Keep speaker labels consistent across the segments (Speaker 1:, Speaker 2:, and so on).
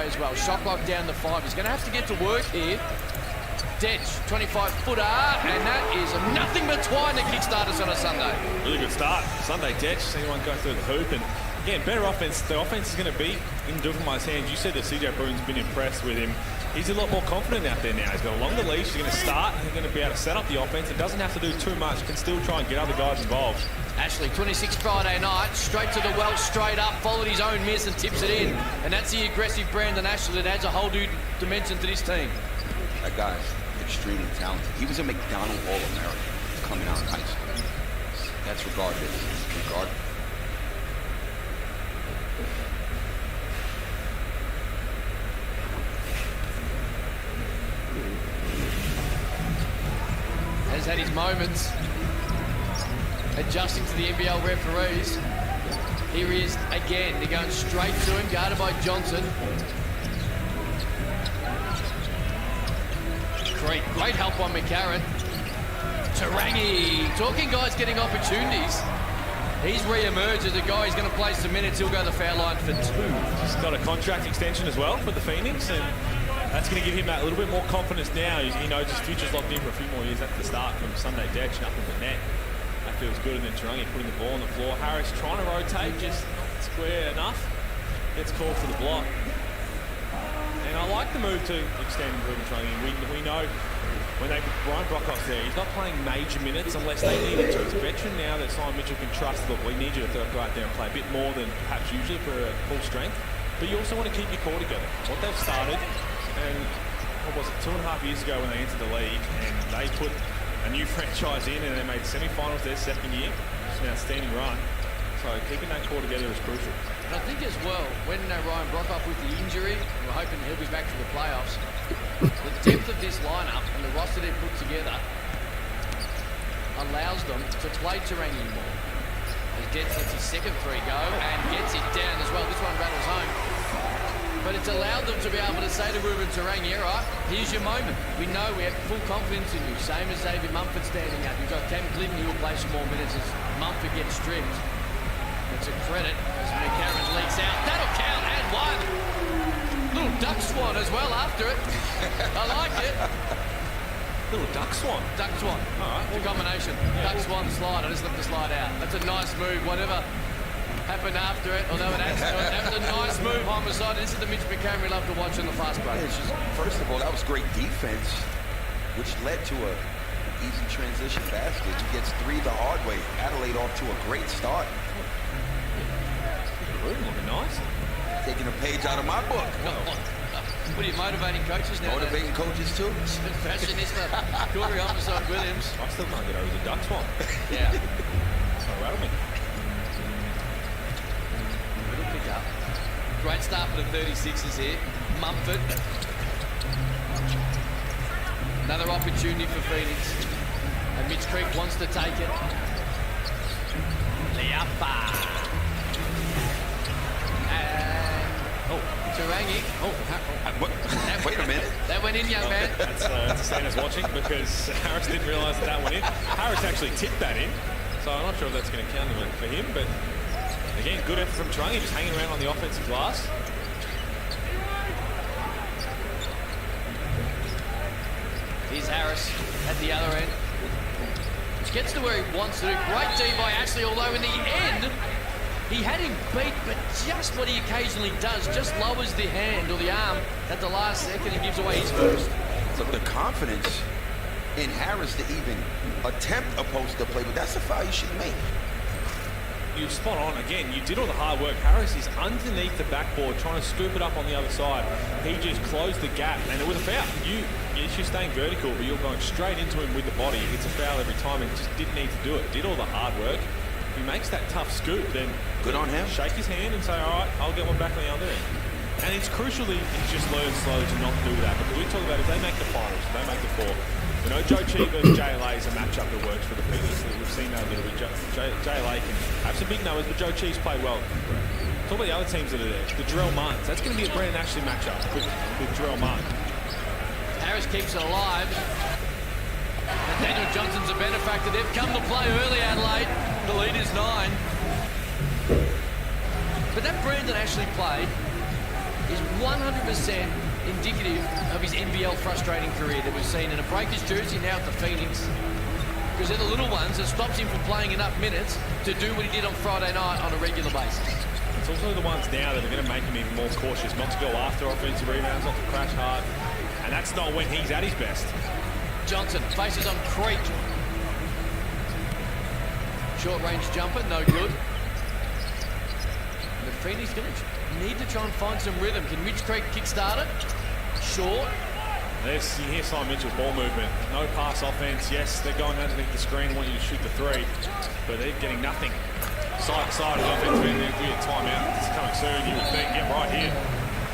Speaker 1: As well, shot clock down to 5. He's going to have to get to work here. Detch, 25-footer, and that is nothing but twine to kickstart us on a Sunday.
Speaker 2: Really good start. Sunday Detch, see one go through the hoop, and again, better offense. The offense is going to be in Duffenmeyer's hands. You said that CJ Bruin's been impressed with him. He's a lot more confident out there now. He's got a longer leash. He's going to start. He's going to be able to set up the offense. It doesn't have to do too much. Can still try and get other guys involved.
Speaker 1: Ashley, 26 Friday night, straight to the well, straight up, followed his own miss and tips it in. And that's the aggressive Brandon Ashley that adds a whole new dimension to this team.
Speaker 3: That guy's extremely talented. He was a McDonald All-American coming out of high school. That's regardless.
Speaker 1: Has had his moments adjusting to the NBL referees. Here he is again. They're going straight to him, guarded by Johnson. Great help on McCarran. Tarangi, talking guys getting opportunities. He's re-emerged as a guy who's going to play some minutes. He'll go to the foul line for 2.
Speaker 2: He's got a contract extension as well for the Phoenix, and that's going to give him that little bit more confidence now. He knows his future's locked in for a few more years. At the start from Sunday Detch, nothing but net. That feels good, and then Tarangi putting the ball on the floor. Harris trying to rotate, just not square enough. Gets called for the block. And I like the move to extend Ruben Tarangi. We know when Brian Brockhoff's there, he's not playing major minutes unless they need it to. He's a veteran now that Simon Mitchell can trust. Look, we need you to go out there and play a bit more than perhaps usually for full strength. But you also want to keep your core together. What they've started, and what was it, 2.5 years ago when they entered the league, and they put a new franchise in and they made semi-finals their second year. It's an outstanding run. So keeping that core together is crucial.
Speaker 1: And I think as well, when Ryan Brockhoff with the injury, we're hoping he'll be back for the playoffs. The depth of this lineup and the roster they've put together allows them to play Tarangi more. As Detch lets his second 3 go and gets it down as well. This one rattles home. But it's allowed them to be able to say to Ruben Tarangi, all right, here's your moment. We know we have full confidence in you. Same as Xavier Mumford standing up. You've got Cam Clinton who will play some more minutes as Mumford gets stripped. It's a credit as McCarran leaks out. That'll count, and 1. Little duck swan as well after it. I like it.
Speaker 2: Little duck swan.
Speaker 1: Duck swan.
Speaker 2: All right.
Speaker 1: The combination. Yeah. Duck swan slide. I just left the slide out. That's a nice move. Whatever happened after it, although it adds to it. That was a nice move on the side. This is the Mitch McCarran we love to watch on the fast break.
Speaker 3: Yeah, first of all, that was great defense, which led to a easy transition basket. He gets 3 the hard way. Adelaide off to a great start.
Speaker 2: Looking nice.
Speaker 3: Taking a page out of my book.
Speaker 1: What are you motivating coaches now?
Speaker 3: Motivating coaches too.
Speaker 1: Fashionista Corey Homicide Williams.
Speaker 2: I still can't get over the duck swan.
Speaker 1: Yeah.
Speaker 2: So rattle me.
Speaker 1: Little pick up. Great start for the 36ers here. Mumford. Another opportunity for Phoenix. And Mitch Creek wants to take it. Leapa. Tarangi.
Speaker 3: Wait a minute.
Speaker 1: That went in, young man.
Speaker 2: That's a Santa's watching because Harris didn't realise that went in. Harris actually tipped that in, so I'm not sure if that's going to count for him. But again, good effort from Tarangi, just hanging around on the offensive glass.
Speaker 1: Here's Harris at the other end. Gets to where he wants to. Great D by Ashley, although in the end, he had him beat, but just what he occasionally does, just lowers the hand or the arm at the last second and gives away his first.
Speaker 3: Look, the confidence in Harris to even attempt a post-up play, but that's a foul you should make.
Speaker 2: You're spot on. Again, you did all the hard work. Harris is underneath the backboard trying to scoop it up on the other side. He just closed the gap, and it was a foul. Yes, you're staying vertical, but you're going straight into him with the body. It's a foul every time, and just didn't need to do it. Did all the hard work. If he makes that tough scoop, then
Speaker 3: good on him.
Speaker 2: Shake his hand and say, all right, I'll get one back on the other end. And it's crucial that he just learns slowly to not do that. Because we talk about if they make the finals, if they make the 4, We know Joe Chi versus JLA is a matchup that works for the Phoenix. We've seen that a little bit. JLA can have some big numbers, but Joe Chi's played well. Talk about the other teams that are there. The Jarrell Martins. That's going to be a Brandon Ashley matchup with Jarrell Martin.
Speaker 1: Harris keeps it alive. And Daniel Johnson's a benefactor. They've come to play early, Adelaide. The lead is 9. But that Brandon Ashley play is 100% indicative of his NBL frustrating career that we've seen in a Breakers jersey now at the Phoenix. Because they're the little ones that stops him from playing enough minutes to do what he did on Friday night on a regular basis.
Speaker 2: It's also the ones now that are going to make him even more cautious, not to go after offensive rebounds, not to crash hard. And that's not when he's at his best.
Speaker 1: Johnson faces on Creek. Short range jumper, no good. And the Phoenix going to need to try and find some rhythm. Can Mitch Creek kickstart it? Short.
Speaker 2: You hear Simon Mitchell's ball movement. No pass offense. Yes, they're going underneath the screen, want you to shoot the 3, but they're getting nothing. Side to side of offense, we get timeout. It's coming soon, you would think. Yeah, right here.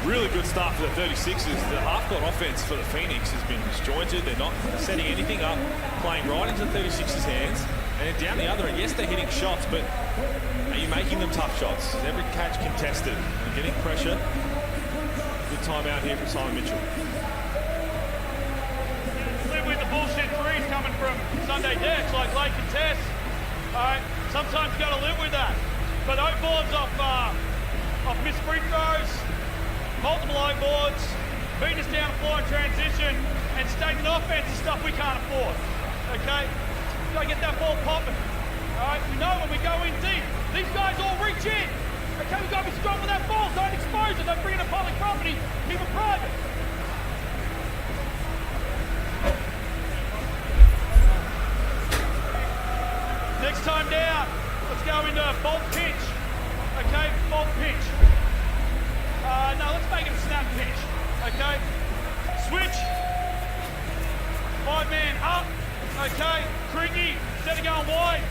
Speaker 2: Really good start for the 36ers. The half-court offense for the Phoenix has been disjointed. They're not setting anything up, playing right into the 36ers' hands. And then down the other end, yes, they're hitting shots, but are you making them tough shots? Is every catch contested? And getting pressure. Good timeout here from Simon Mitchell.
Speaker 4: Live with the bullshit threes coming from Sunday decks, like late contests. All right, sometimes you got to live with that. But O boards off missed free throws, multiple O boards, beating us down the floor in transition, and statement offense is stuff we can't afford. Okay, we got to get that ball popping. All right, we know when we go in deep, these guys all reach in. Okay, we got to be strong with that ball. Don't expose it. Don't bring it to public property. Keep it private. Next time down, let's go into bulk pinch. Okay, bulk pinch. No, let's make it a snap pinch. Okay, switch. 5-man up. Okay, Creaky, instead of going wide,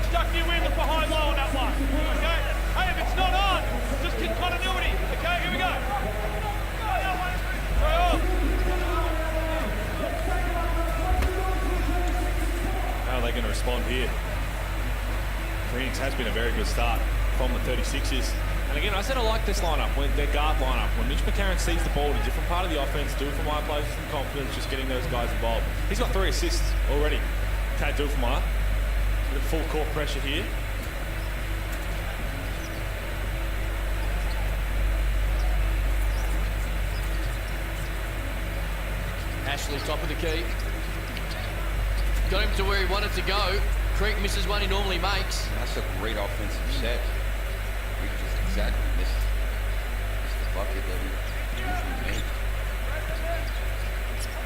Speaker 4: stuck you in the behind low on that one. Okay, hey, if it's not on, just keep continuity. Okay, here we go. Try off.
Speaker 2: How are they going to respond here? Phoenix has been a very good start from the 36ers. And again, I said I like this lineup, when their guard lineup. When Mitch McCarron sees the ball in a different part of the offense, Dufemeier plays with some confidence, just getting those guys involved. He's got 3 assists already. Tad Dufemeier, with full court pressure here.
Speaker 1: Ashley top of the key. Got him to where he wanted to go. Creek misses one he normally makes.
Speaker 3: That's a great offensive set. We just exactly missed the bucket that we usually make.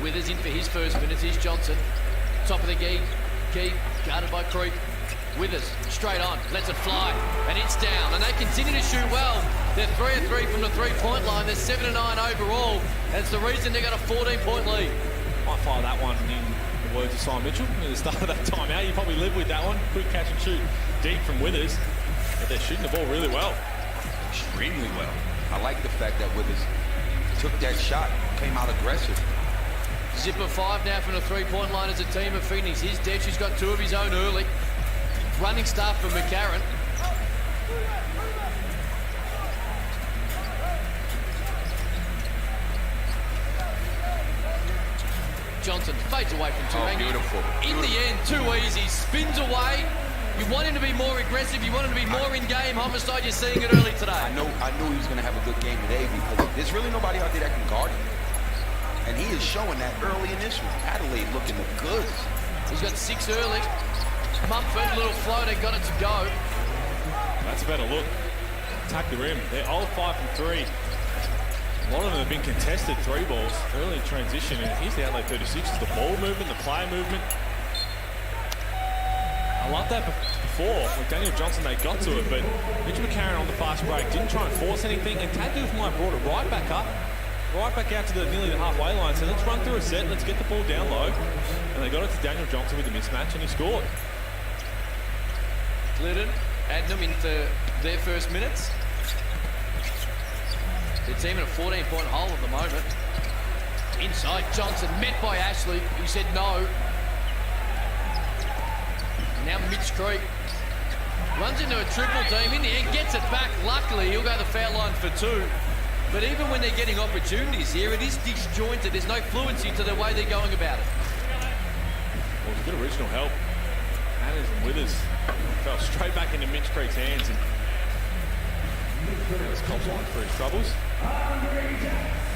Speaker 1: Withers in for his first minutes. Here's Johnson. Top of the key. Guarded by Creek. Withers straight on. Lets it fly. And it's down. And they continue to shoot well. They're 3 of 3 from the 3-point line. They're 7 of 9 overall. That's the reason they got a 14-point lead.
Speaker 2: Might fire that one in the words of Simon Mitchell at the start of that timeout. You probably live with that one. Quick catch and shoot deep from Withers. But they're shooting the ball really well.
Speaker 3: Extremely well. I like the fact that Withers took that shot, came out aggressive.
Speaker 1: Zipper 5 now from the 3-point line as a team of Phoenix. Here's Desch, who's got 2 of his own early. Running start for McCarron. Johnson fades away from Turangi.
Speaker 3: Oh, beautiful.
Speaker 1: In the end, too easy. Spins away. You want him to be more aggressive. You want him to be more in game. Homicide, you're seeing it early today.
Speaker 3: I knew he was going to have a good game today because there's really nobody out there that can guard him. And he is showing that early in this one. Adelaide looking the goods.
Speaker 1: He's got 6 early. Mumford, little floater, got it to go.
Speaker 2: That's a better look. Attack the rim. They're all 5 from 3. A lot of them have been contested 3 balls early in transition. And here's the Adelaide 36ers. The ball movement, the play movement. I love that before. With Daniel Johnson, they got to it. But Mitch McCarron on the fast break didn't try and force anything. And Tad Dufemeier brought it right back up. Right back out to nearly the halfway line. So let's run through a set. Let's get the ball down low. And they got it to Daniel Johnson with the mismatch, and he scored.
Speaker 1: Glidden adding them into their first minutes. The team in a 14-point hole at the moment. Inside Johnson, met by Ashley, who said no. Now Mitch Creek runs into a triple team. In the end, gets it back. Luckily, he'll go the foul line for 2. But even when they're getting opportunities here, it is disjointed. There's no fluency to the way they're going about it.
Speaker 2: Well, it was good original help. Hannah's and Withers fell straight back into Mitch Creek's hands. And Hannah's cops line for his troubles.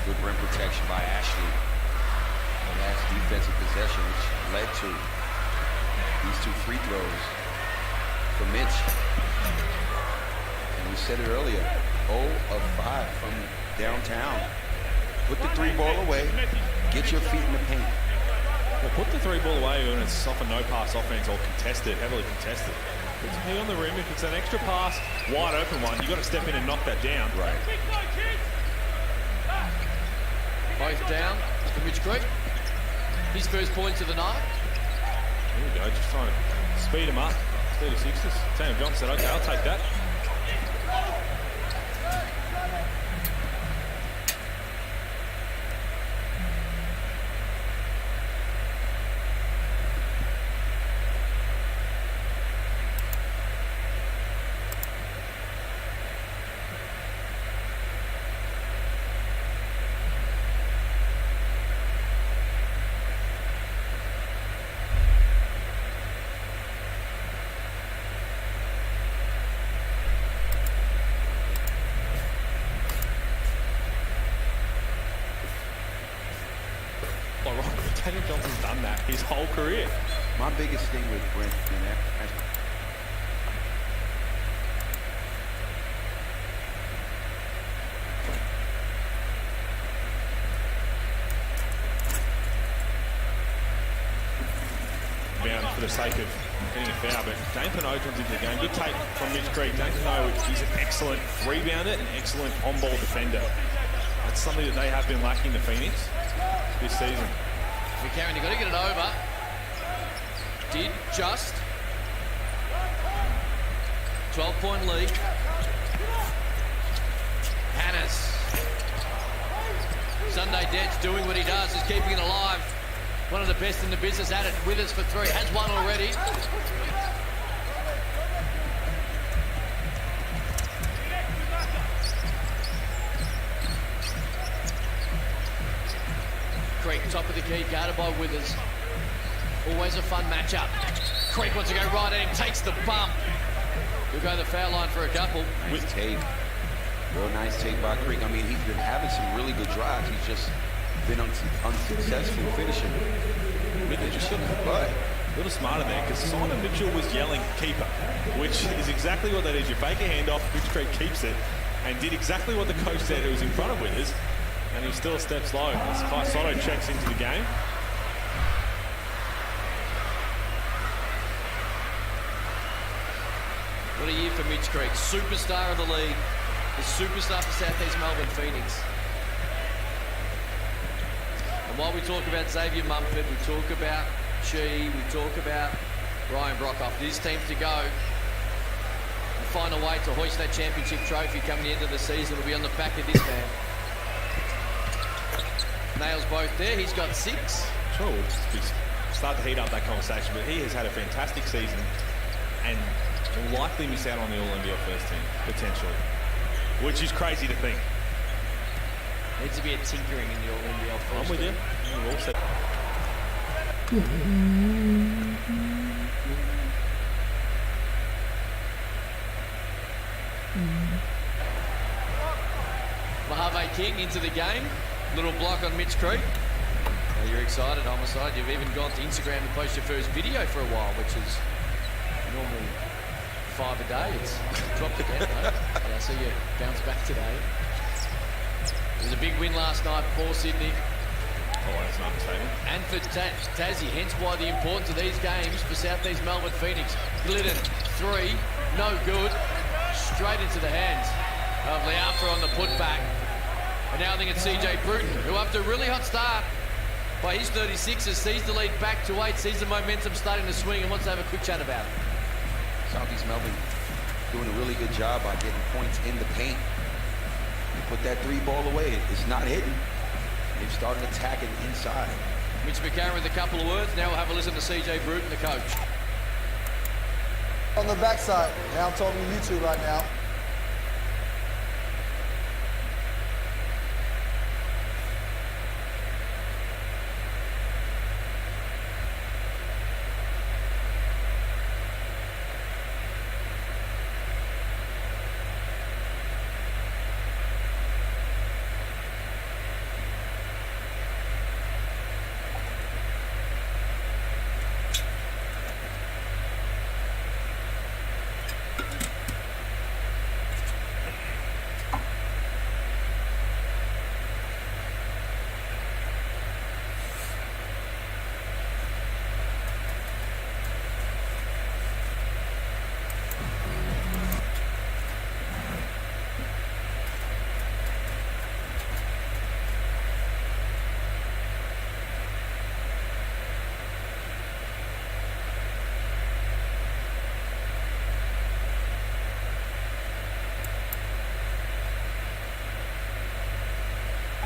Speaker 3: Good rim protection by Ashley. The last defensive possession, which led to these 2 free throws for Mitch. And we said it earlier, 0 of 5 from downtown. Put the 3-ball away, get your feet in the paint.
Speaker 2: Well, put the 3-ball away when it's off a no-pass offense or contested, heavily contested. It's a on the rim. If it's an extra pass, wide open one, you've got to step in and knock that down.
Speaker 3: Right.
Speaker 1: Both down for Mitch Creek. His first points of the night.
Speaker 2: Here we go, just trying to speed him up. 36ers. Sam John said, okay, I'll take that. Daniel Johnson's done that his whole career.
Speaker 3: My biggest thing with Brent and that,
Speaker 2: bound for the sake of getting a foul, but Dane Pino's into the game. Good take from Mitch Creek. Dane Pino is an excellent rebounder and excellent on-ball defender. That's something that they have been lacking to Phoenix this season.
Speaker 1: McCarron, you've got to get it over. Did just. 12-point lead. Hannes. Sunday Dets doing what he does, is keeping it alive. One of the best in the business at it. Withers for 3. Has one already. Creek, top of the key, guarded by Withers. Always a fun matchup. Creek wants to go right at him, takes the bump. He'll go the foul line for a couple.
Speaker 3: nice take. Real nice take by Creek. I mean, he's been having some really good drives. He's just been unsuccessful finishing. Mitchell just took the butt.
Speaker 2: A little smarter there, because Simon Mitchell was yelling keeper, which is exactly what that is. You fake a handoff, Mitch Creek keeps it, and did exactly what the coach said. It was in front of Withers, and he still steps low. As Sotto checks into the game.
Speaker 1: What a year for Mitch Creek. Superstar of the league. The superstar for South East Melbourne Phoenix. And while we talk about Xavier Mumford, we talk about Chi, we talk about Ryan Brockhoff. It is team to go and find a way to hoist that championship trophy coming the end of the season. Will be on the back of this man. Nails both there. He's got 6.
Speaker 2: Sure, we'll start to heat up that conversation, but he has had a fantastic season and will likely miss out on the All-NBL first team, potentially, which is crazy to think.
Speaker 1: Needs to be a tinkering in the All-NBL first
Speaker 2: I'm with you. We're all set.
Speaker 1: Mojave King into the game. Little block on Mitch Creek. Well, you're excited, Homicide. You've even gone to Instagram to post your first video for a while, which is normally 5 a day. It's dropped again, though. Yeah, I see you bounce back today. It was a big win last night for Sydney.
Speaker 2: Oh, that's an understatement.
Speaker 1: And for Tassie, hence why the importance of these games for South East Melbourne Phoenix. Glidden, 3, no good. Straight into the hands of Leafra on the putback. And now I think it's CJ Bruton, who after a really hot start by his 36ers, sees the lead back to 8, sees the momentum starting to swing and wants to have a quick chat about it.
Speaker 3: South East Melbourne doing a really good job by getting points in the paint. You put that 3 ball away, it's not hitting. They've started attacking inside.
Speaker 1: Mitch McCarron with a couple of words. Now we'll have a listen to CJ Bruton, the coach.
Speaker 5: On the backside. Now I'm talking to you two right now.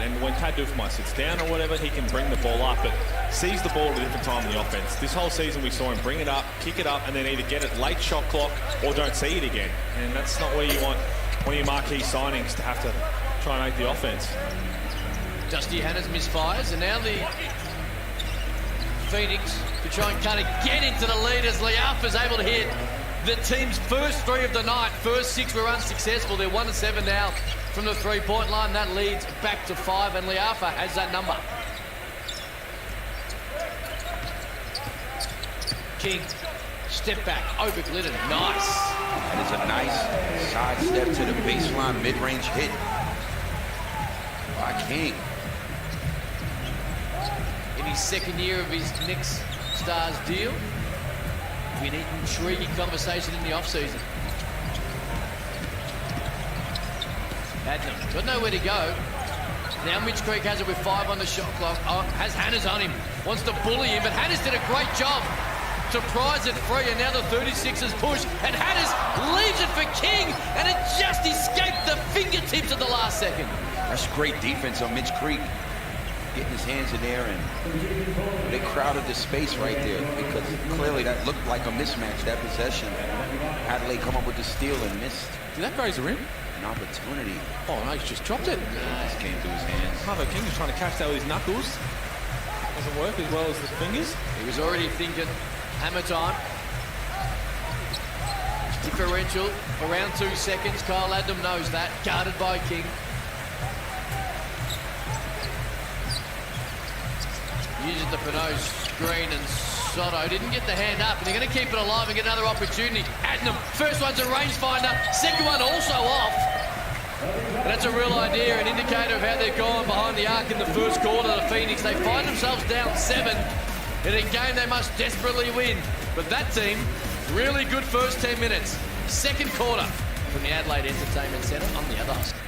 Speaker 2: And when Tad Duffermeyer sits down or whatever, he can bring the ball up, but sees the ball at a different time in the offense. This whole season we saw him bring it up, kick it up, and then either get it late shot clock or don't see it again. And that's not where you want one of your marquee signings to have to try and make the offense.
Speaker 1: Dusty Hannah's misfires, and now the Phoenix to try and kind of get into the lead as Leafa's able to hit the team's first three of the night. First six were unsuccessful. They're 1-7 now from the three-point line. That leads back to 5, and Leafa has that number. King, step back, over Glidden, nice.
Speaker 3: That is a nice side step to the baseline mid-range hit by King.
Speaker 1: In his second year of his Knicks Stars deal, been an intriguing conversation in the off-season. Adnam got nowhere to go. Now Mitch Creek has it with 5 on the shot clock. Oh, has Hannah's on him. Wants to bully him, but Hannah's did a great job to prize it free, and now the 36ers push, and Hannah's leaves it for King, and it just escaped the fingertips at the last second.
Speaker 3: That's great defense on Mitch Creek. Getting his hands in there, and they crowded the space right there because clearly that looked like a mismatch, that possession. Adelaide come up with the steal and missed.
Speaker 2: Did that graze the rim?
Speaker 3: An opportunity.
Speaker 2: Oh, no, he's just dropped it.
Speaker 3: Just came through his hands.
Speaker 2: Harvey King was trying to catch that with his knuckles. Doesn't work as well as the fingers.
Speaker 1: He was already thinking hammer time. Differential around 2 seconds. Kyle Adnam knows that. Guarded by King. Uses the Pinot screen, and Sotto didn't get the hand up, and they're going to keep it alive and get another opportunity. Adnam, first one's a rangefinder, second one also off. And that's a real idea, an indicator of how they're going behind the arc in the first quarter. The Phoenix, they find themselves down 7 in a game they must desperately win. But that team, really good first 10 minutes. Second quarter from the Adelaide Entertainment Centre on the other side.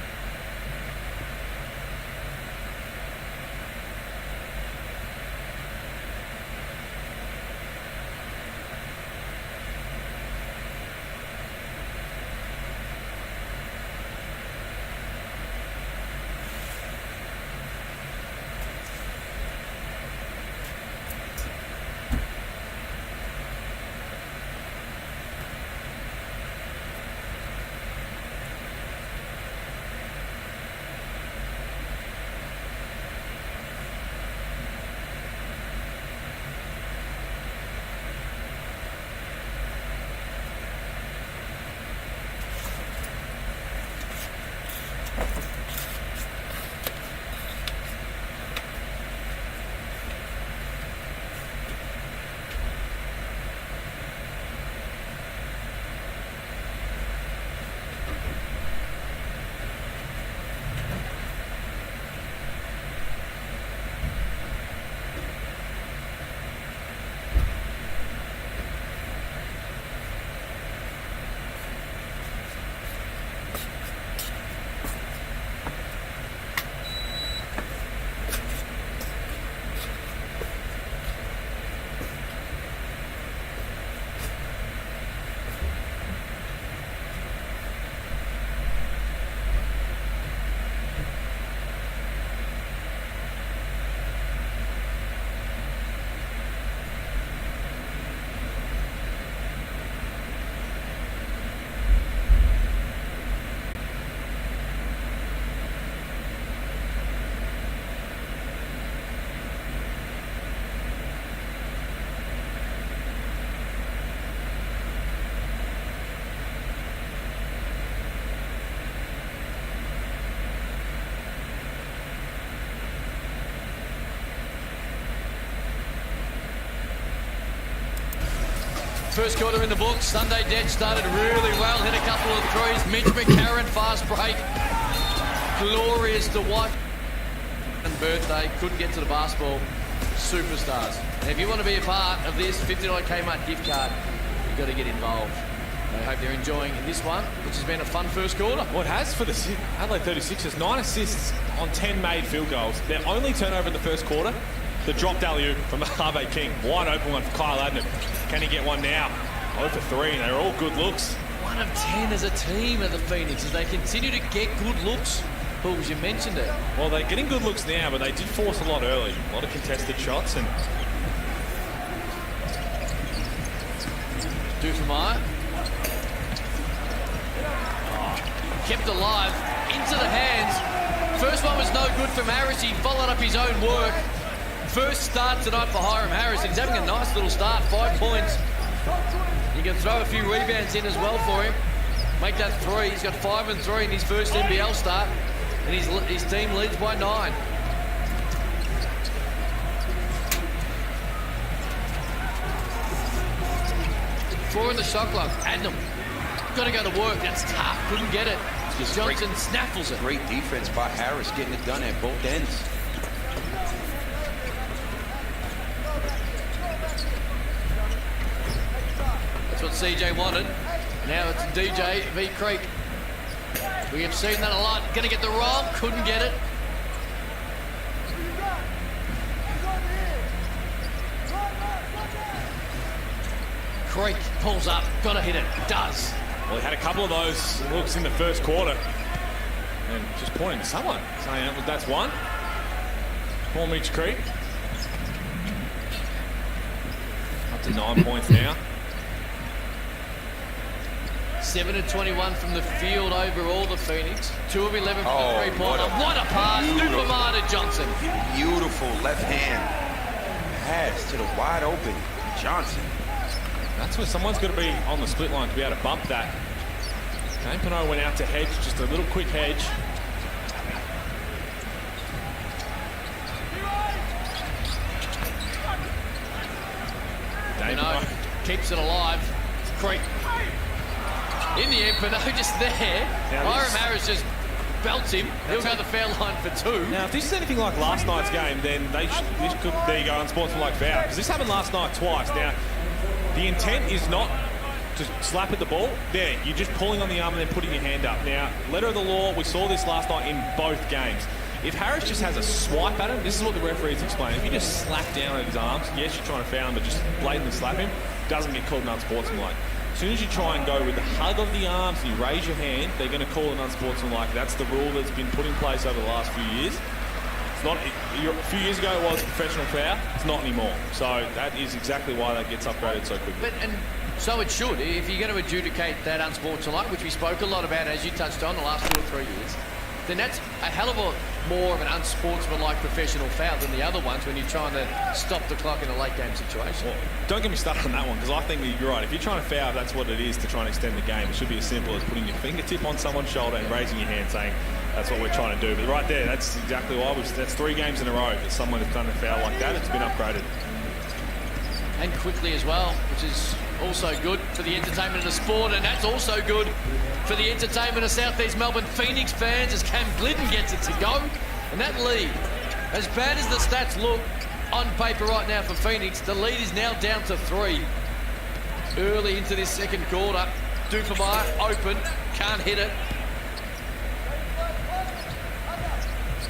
Speaker 1: First quarter in the books. Sunday Dead started really well, hit a couple of threes. Mitch McCarron, fast break. Glorious to watch. And birthday, couldn't get to the basketball. Superstars. And if you want to be a part of this $50 Kmart gift card, you've got to get involved. I hope they're enjoying this one, which has been a fun first quarter.
Speaker 2: Well, it has for the Adelaide 36ers. 9 assists on 10 made field goals. Their only turnover in the first quarter, the dropped alley-oop from Harvey King. Wide open one for Kyle Adnam. Can he get one now? 0 for 3, and they're all good looks.
Speaker 1: 1 of 10 as a team at the Phoenix as they continue to get good looks. Bulls, you mentioned it.
Speaker 2: Well, they're getting good looks now, but they did force a lot early. A lot of contested shots. And
Speaker 1: Dufemire. Kept alive, into the hands. First one was no good from Harris. He followed up his own work. First start tonight for Hiram Harris. He's having a nice little start, 5 points. You can throw a few rebounds in as well for him. Make that 3. He's got 5 and 3 in his first NBL start. And his team leads by 9. Four in the shot clock. Adnam. Got to go to work. That's tough. Couldn't get it. Johnson snaffles it.
Speaker 3: Great defense by Harris, getting it done at both ends.
Speaker 1: That's what CJ wanted. Now it's DJ v. Creek. We have seen that a lot. Gonna get the roll. Couldn't get it. Creek pulls up. Gotta hit it. Does.
Speaker 2: well, he had a couple of those looks in the first quarter. And just pointing to someone, saying that's one. Poor Mitch Creek. Up to 9 points now.
Speaker 1: 7 of 21 from the field overall, the Phoenix. 2 of 11 from the three-pointer. What a pass. Dufemire to Johnson.
Speaker 3: Beautiful left hand pass to the wide open Johnson.
Speaker 2: That's where someone's got to be on the split line to be able to bump that. Dane Pinot went out to hedge, just a little quick hedge.
Speaker 1: Pinot keeps it alive. Creek. In the end, Pinot just there. Hiram Harris just belts him. He'll go the foul line for 2.
Speaker 2: Now, if this is anything like last night's game, then they should, this could, there you go, unsportsmanlike foul. Because this happened last night twice. Now, the intent is not to slap at the ball. There, you're just pulling on the arm and then putting your hand up. Now, letter of the law, we saw this last night in both games. If Harris just has a swipe at him, this is what the referees explain. If you just slap down at his arms, yes, you're trying to foul him, but just blatantly slap him, doesn't get called an unsportsmanlike. As soon as you try and go with the hug of the arms and you raise your hand, they're going to call an unsportsmanlike. That's the rule that's been put in place over the last few years. It's not, a few years ago it was a professional foul. It's not anymore. So that is exactly why that gets upgraded so quickly.
Speaker 1: And so it should. If you're going to adjudicate that unsportsmanlike, which we spoke a lot about, as you touched on, the last 2 or 3 years, then that's a hell of a more of an unsportsmanlike professional foul than the other ones when you're trying to stop the clock in a late game situation.
Speaker 2: Well, don't get me started on that one, because I think that you're right. If you're trying to foul, that's what it is to try and extend the game. It should be as simple as putting your fingertip on someone's shoulder and raising your hand saying, that's what we're trying to do. But right there, that's exactly why. That's 3 games in a row that someone has done a foul like that. It's been upgraded.
Speaker 1: And quickly as well, which is also good for the entertainment of the sport, and that's also good for the entertainment of South East Melbourne Phoenix fans as Cam Glidden gets it to go. And that lead, as bad as the stats look on paper right now for Phoenix, the lead is now down to 3. Early into this second quarter, Dufemire open, can't hit it.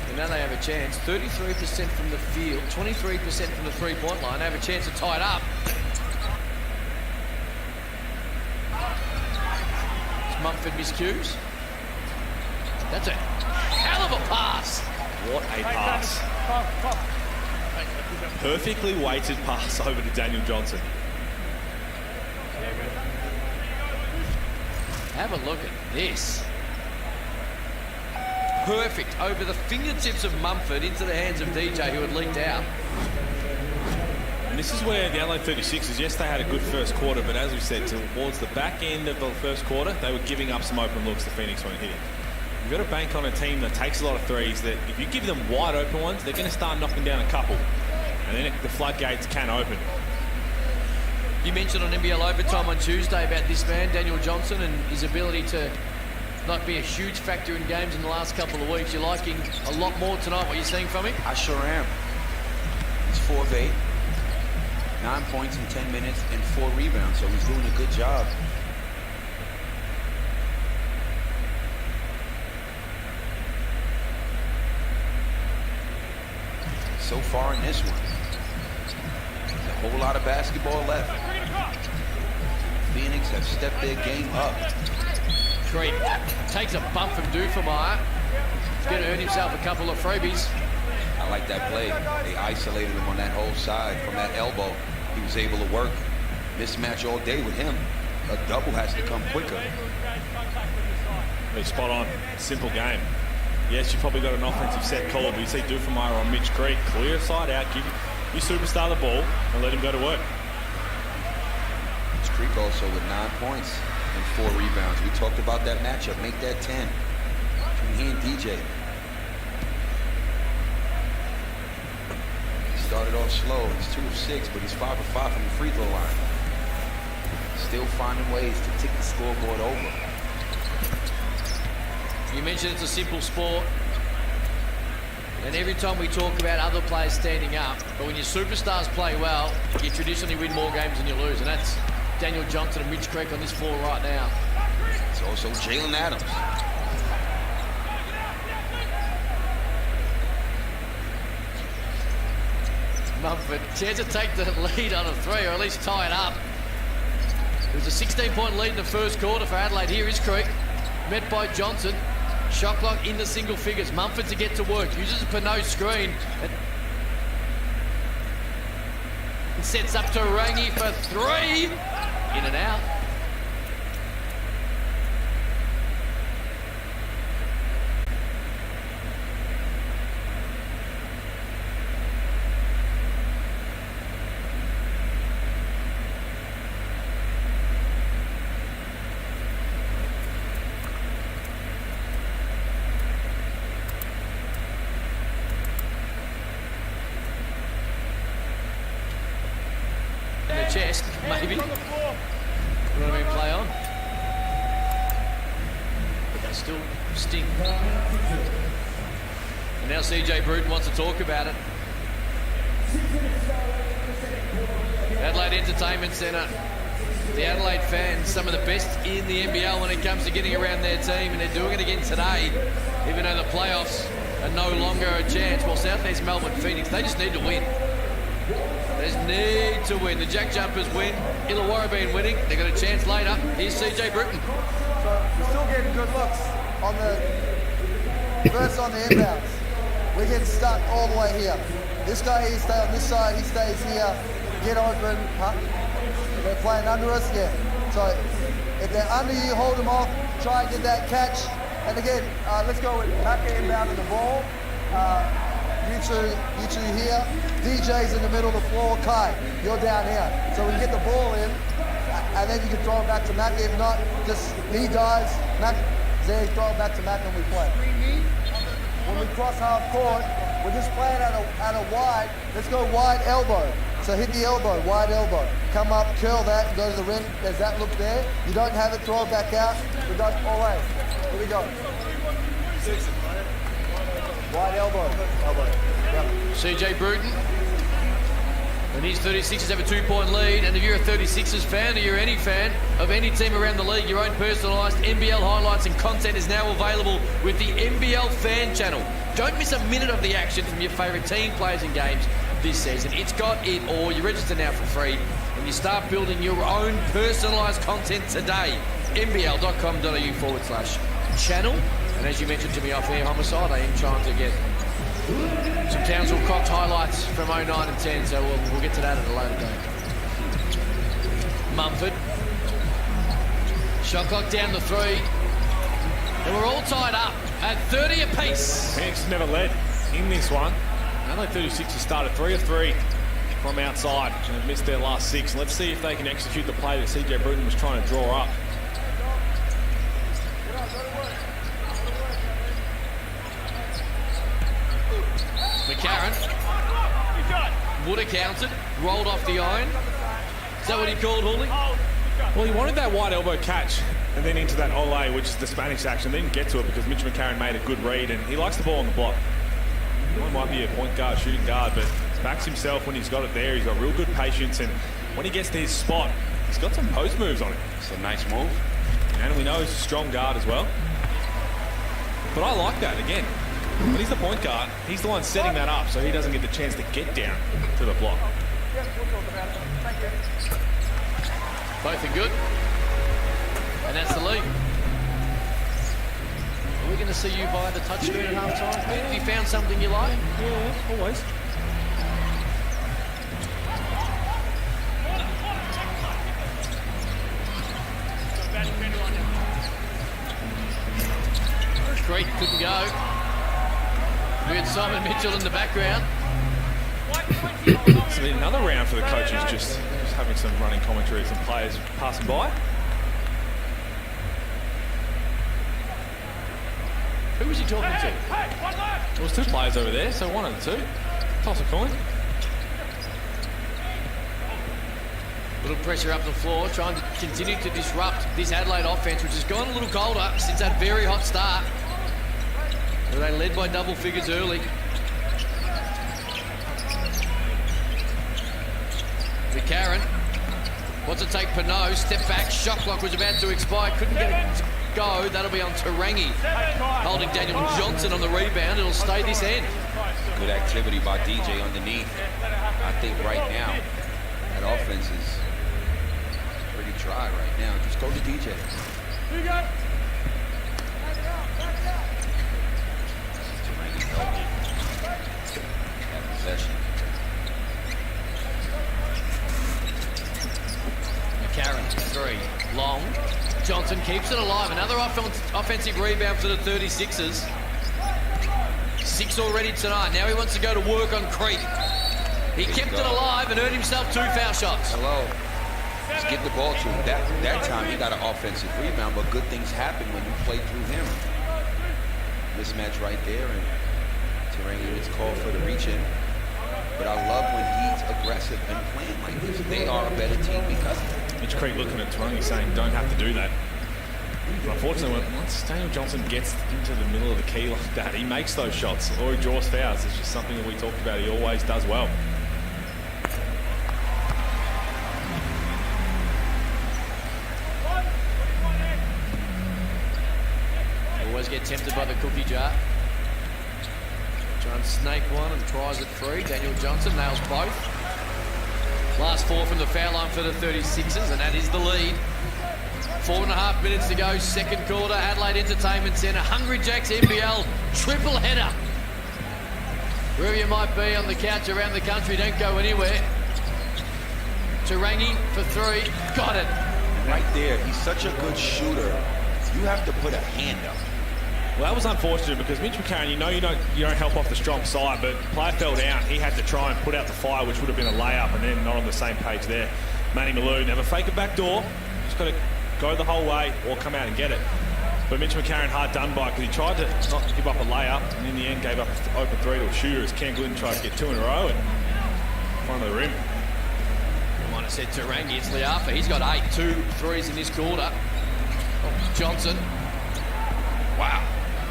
Speaker 1: And now they have a chance. 33% from the field, 23% from the three-point line. They have a chance to tie it up. Mumford miscues. That's a hell of a pass.
Speaker 2: What a pass. Perfectly weighted pass over to Daniel Johnson.
Speaker 1: Have a look at this. Perfect over the fingertips of Mumford into the hands of DJ, who had leaked out.
Speaker 2: And this is where the Adelaide 36ers, yes, they had a good first quarter, but as we said, towards the back end of the first quarter, they were giving up some open looks the Phoenix weren't hitting. You've got to bank on a team that takes a lot of threes, that if you give them wide open ones, they're going to start knocking down a couple. And then the floodgates can open.
Speaker 1: You mentioned on NBL Overtime on Tuesday about this man, Daniel Johnson, and his ability to not be a huge factor in games in the last couple of weeks. You're liking a lot more tonight, what you're seeing from him?
Speaker 3: I sure am. He's 4 of 8, 9 points in 10 minutes, and 4 rebounds, so he's doing a good job. So far in this one, a whole lot of basketball left. Phoenix have stepped their game up.
Speaker 1: Creep takes a bump from Dufemeier. He's going to earn himself a couple of freebies.
Speaker 3: I like that play. They isolated him on that whole side from that elbow. He was able to work. Mismatch all day with him. A double has to come quicker.
Speaker 2: They're spot on. Simple game. Yes, you probably got an offensive set call, but you see Dufemeier on Mitch Creek. Clear side out. Give your superstar the ball and let him go to work.
Speaker 3: Mitch Creek also with 9 points and 4 rebounds. We talked about that matchup. Make that 10. Between he and DJ. He started off slow. He's 2 of 6, but he's 5 of 5 from the free throw line. Still finding ways to tick the scoreboard over.
Speaker 1: You mentioned it's a simple sport. And every time we talk about other players standing up, but when your superstars play well, you traditionally win more games than you lose. And that's Daniel Johnson and Mitch Creek on this floor right now.
Speaker 3: It's also Jalen Adams.
Speaker 1: Mumford, chance to take the lead on a 3, or at least tie it up. It was a 16-point lead in the first quarter for Adelaide. Here is Creek, met by Johnson. Shot clock in the single figures. Mumford to get to work. Uses a Pinot screen. And sets up to Rangi for 3. In and out. Chest, maybe. You know what I mean? Play on. But they still sting. And now CJ Bruton wants to talk about it. Adelaide Entertainment Centre. The Adelaide fans, some of the best in the NBL when it comes to getting around their team, and they're doing it again today, even though the playoffs are no longer a chance. Well, South East Melbourne, Phoenix, they just need to win. They just need to win. The Jack Jumpers win. Illawarra been winning. They got a chance later. Here's CJ Bruton.
Speaker 5: So we're still getting good looks on the first on the inbounds. We're getting stuck all the way here. This guy here stays on this side. He stays here. Get open. Huh? They're playing under us. Yeah. So if they're under you, hold them off. Try and get that catch. And again, let's go with Maka inbound in the ball. You two here. DJ's in the middle of the floor. Kai, you're down here. So we can get the ball in, and then you can throw it back to Mac. If not, just he dives. Mac, there, throw it back to Mac, and we play. When we cross half court, we're just playing at a wide. Let's go wide elbow. So hit the elbow, wide elbow. Come up, curl that, go to the rim. There's that look there. You don't have it, throw it back out. We got all right. Here we go. Wide elbow. Yep.
Speaker 1: CJ Bruton. And his 36ers have a 2-point lead. And if you're a 36ers fan or you're any fan of any team around the league, your own personalised NBL highlights and content is now available with the NBL Fan Channel. Don't miss a minute of the action from your favourite team, players and games this season. It's got it all. You register now for free and you start building your own personalised content today. nbl.com.au/channel. And as you mentioned to me off air, Homicide, I am trying to get some Townsville Crocs highlights from 09 and 10, so we'll get to that at a later date. Mumford. Shot clock down to 3. And we're all tied up at 30 apiece.
Speaker 2: Phoenix never led in this one. Adelaide 36 has started 3 of 3 from outside and have missed their last 6. Let's see if they can execute the play that CJ Bruton was trying to draw up.
Speaker 1: McCarron would have counted, rolled off the iron. Is that what he called, Hawley?
Speaker 2: Well, he wanted that wide elbow catch and then into that ole, which is the Spanish action. They didn't get to it because Mitch McCarron made a good read, and he likes the ball on the block. He might be a point guard, shooting guard, but backs himself when he's got it there. He's got real good patience, and when he gets to his spot, he's got some post moves on him.
Speaker 3: It's a nice move.
Speaker 2: And we know he's a strong guard as well. But I like that, again. When he's the point guard, he's the one setting that up so he doesn't get the chance to get down to the block.
Speaker 1: Both are good. And that's the lead. Are we going to see you via the touchscreen at half-time? Have you found something you like?
Speaker 2: Yeah, always.
Speaker 1: Creek couldn't go. We had Simon Mitchell in the background.
Speaker 2: It's been another round for the coaches, just having some running commentary, some players passing by.
Speaker 1: Who was he talking to?
Speaker 2: There was 2 players over there, so 1 of the 2. Toss a coin.
Speaker 1: Little pressure up the floor, trying to continue to disrupt this Adelaide offense, which has gone a little colder since that very hot start. Where they led by double figures early. McCarron wants to take Pinot, step back, shot clock was about to expire, couldn't get it to go. That'll be on Tarangi, holding Daniel Johnson on the rebound. It'll stay this end.
Speaker 3: Good activity by DJ underneath. I think right now that offense is pretty dry right now. Just go to DJ.
Speaker 4: You go.
Speaker 3: Tarangi healthy. That possession.
Speaker 1: McCarron, 3, long. Johnson keeps it alive. Another offensive rebound for the 36ers. 6 already tonight. Now he wants to go to work on Creek. He kept it alive and earned himself 2 foul shots.
Speaker 3: Hello. Just give the ball to him. That time he got an offensive rebound, but good things happen when you play through him. Mismatch right there, and Tarangi gets called for the reach-in. But I love when he's aggressive and playing like this. They are a better team because of it.
Speaker 2: Mitch Creek looking at Tarangi saying, don't have to do that. But unfortunately, once Daniel Johnson gets into the middle of the key like that, he makes those shots or he draws fouls. It's just something that we talked about. He always does well.
Speaker 1: Always get tempted by the cookie jar. Try and snake one and tries it free. Daniel Johnson nails both. Last 4 from the foul line for the 36ers, and that is the lead. 4.5 minutes to go, second quarter, Adelaide Entertainment Centre. Hungry Jacks NBL triple header. Wherever you might be on the couch around the country, don't go anywhere. Tarangi for 3, got it.
Speaker 3: Right there, he's such a good shooter. You have to put a hand up.
Speaker 2: Well, that was unfortunate because Mitch McCarron, you don't help off the strong side, but player fell down. He had to try and put out the fire, which would have been a layup, and then not on the same page there. Manny Malou never fake a back door. Just got to go the whole way or come out and get it. But Mitch McCarron hard done by because he tried to not give up a layup, and in the end gave up an open 3 to a shooter as Cam Glidden tried to get 2 in a row and front of the rim.
Speaker 1: I might have said Tarangi, it's Liafa. He's got 8, 2 threes in this quarter. Oh, Johnson. Wow.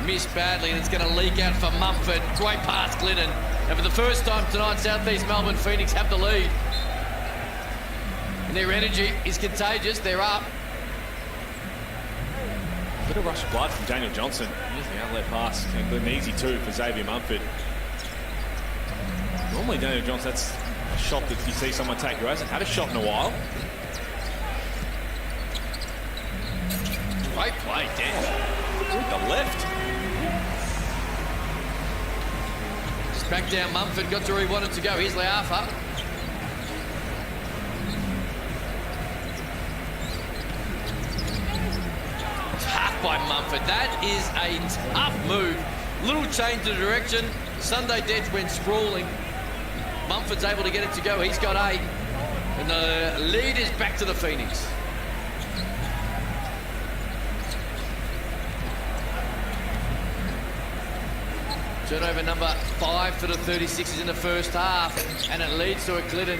Speaker 1: Missed badly, and it's going to leak out for Mumford. Great pass, Glidden. And for the first time tonight, South East Melbourne Phoenix have the lead. And their energy is contagious. They're up.
Speaker 2: Bit of rush of blood from Daniel Johnson. Here's the outlet pass. An easy 2 for Xavier Mumford. Normally Daniel Johnson, that's a shot that you see someone take who hasn't had a shot in a while.
Speaker 1: Great play, Dan.
Speaker 2: With the left.
Speaker 1: Just back down, Mumford got to where he wanted to go. Here's Liafa. Tough by Mumford. That is a tough move. Little change of direction. Sunday Dech went sprawling. Mumford's able to get it to go. He's got 8. And the lead is back to the Phoenix. Turnover number 5 for the 36ers in the first half, and it leads to a Glidden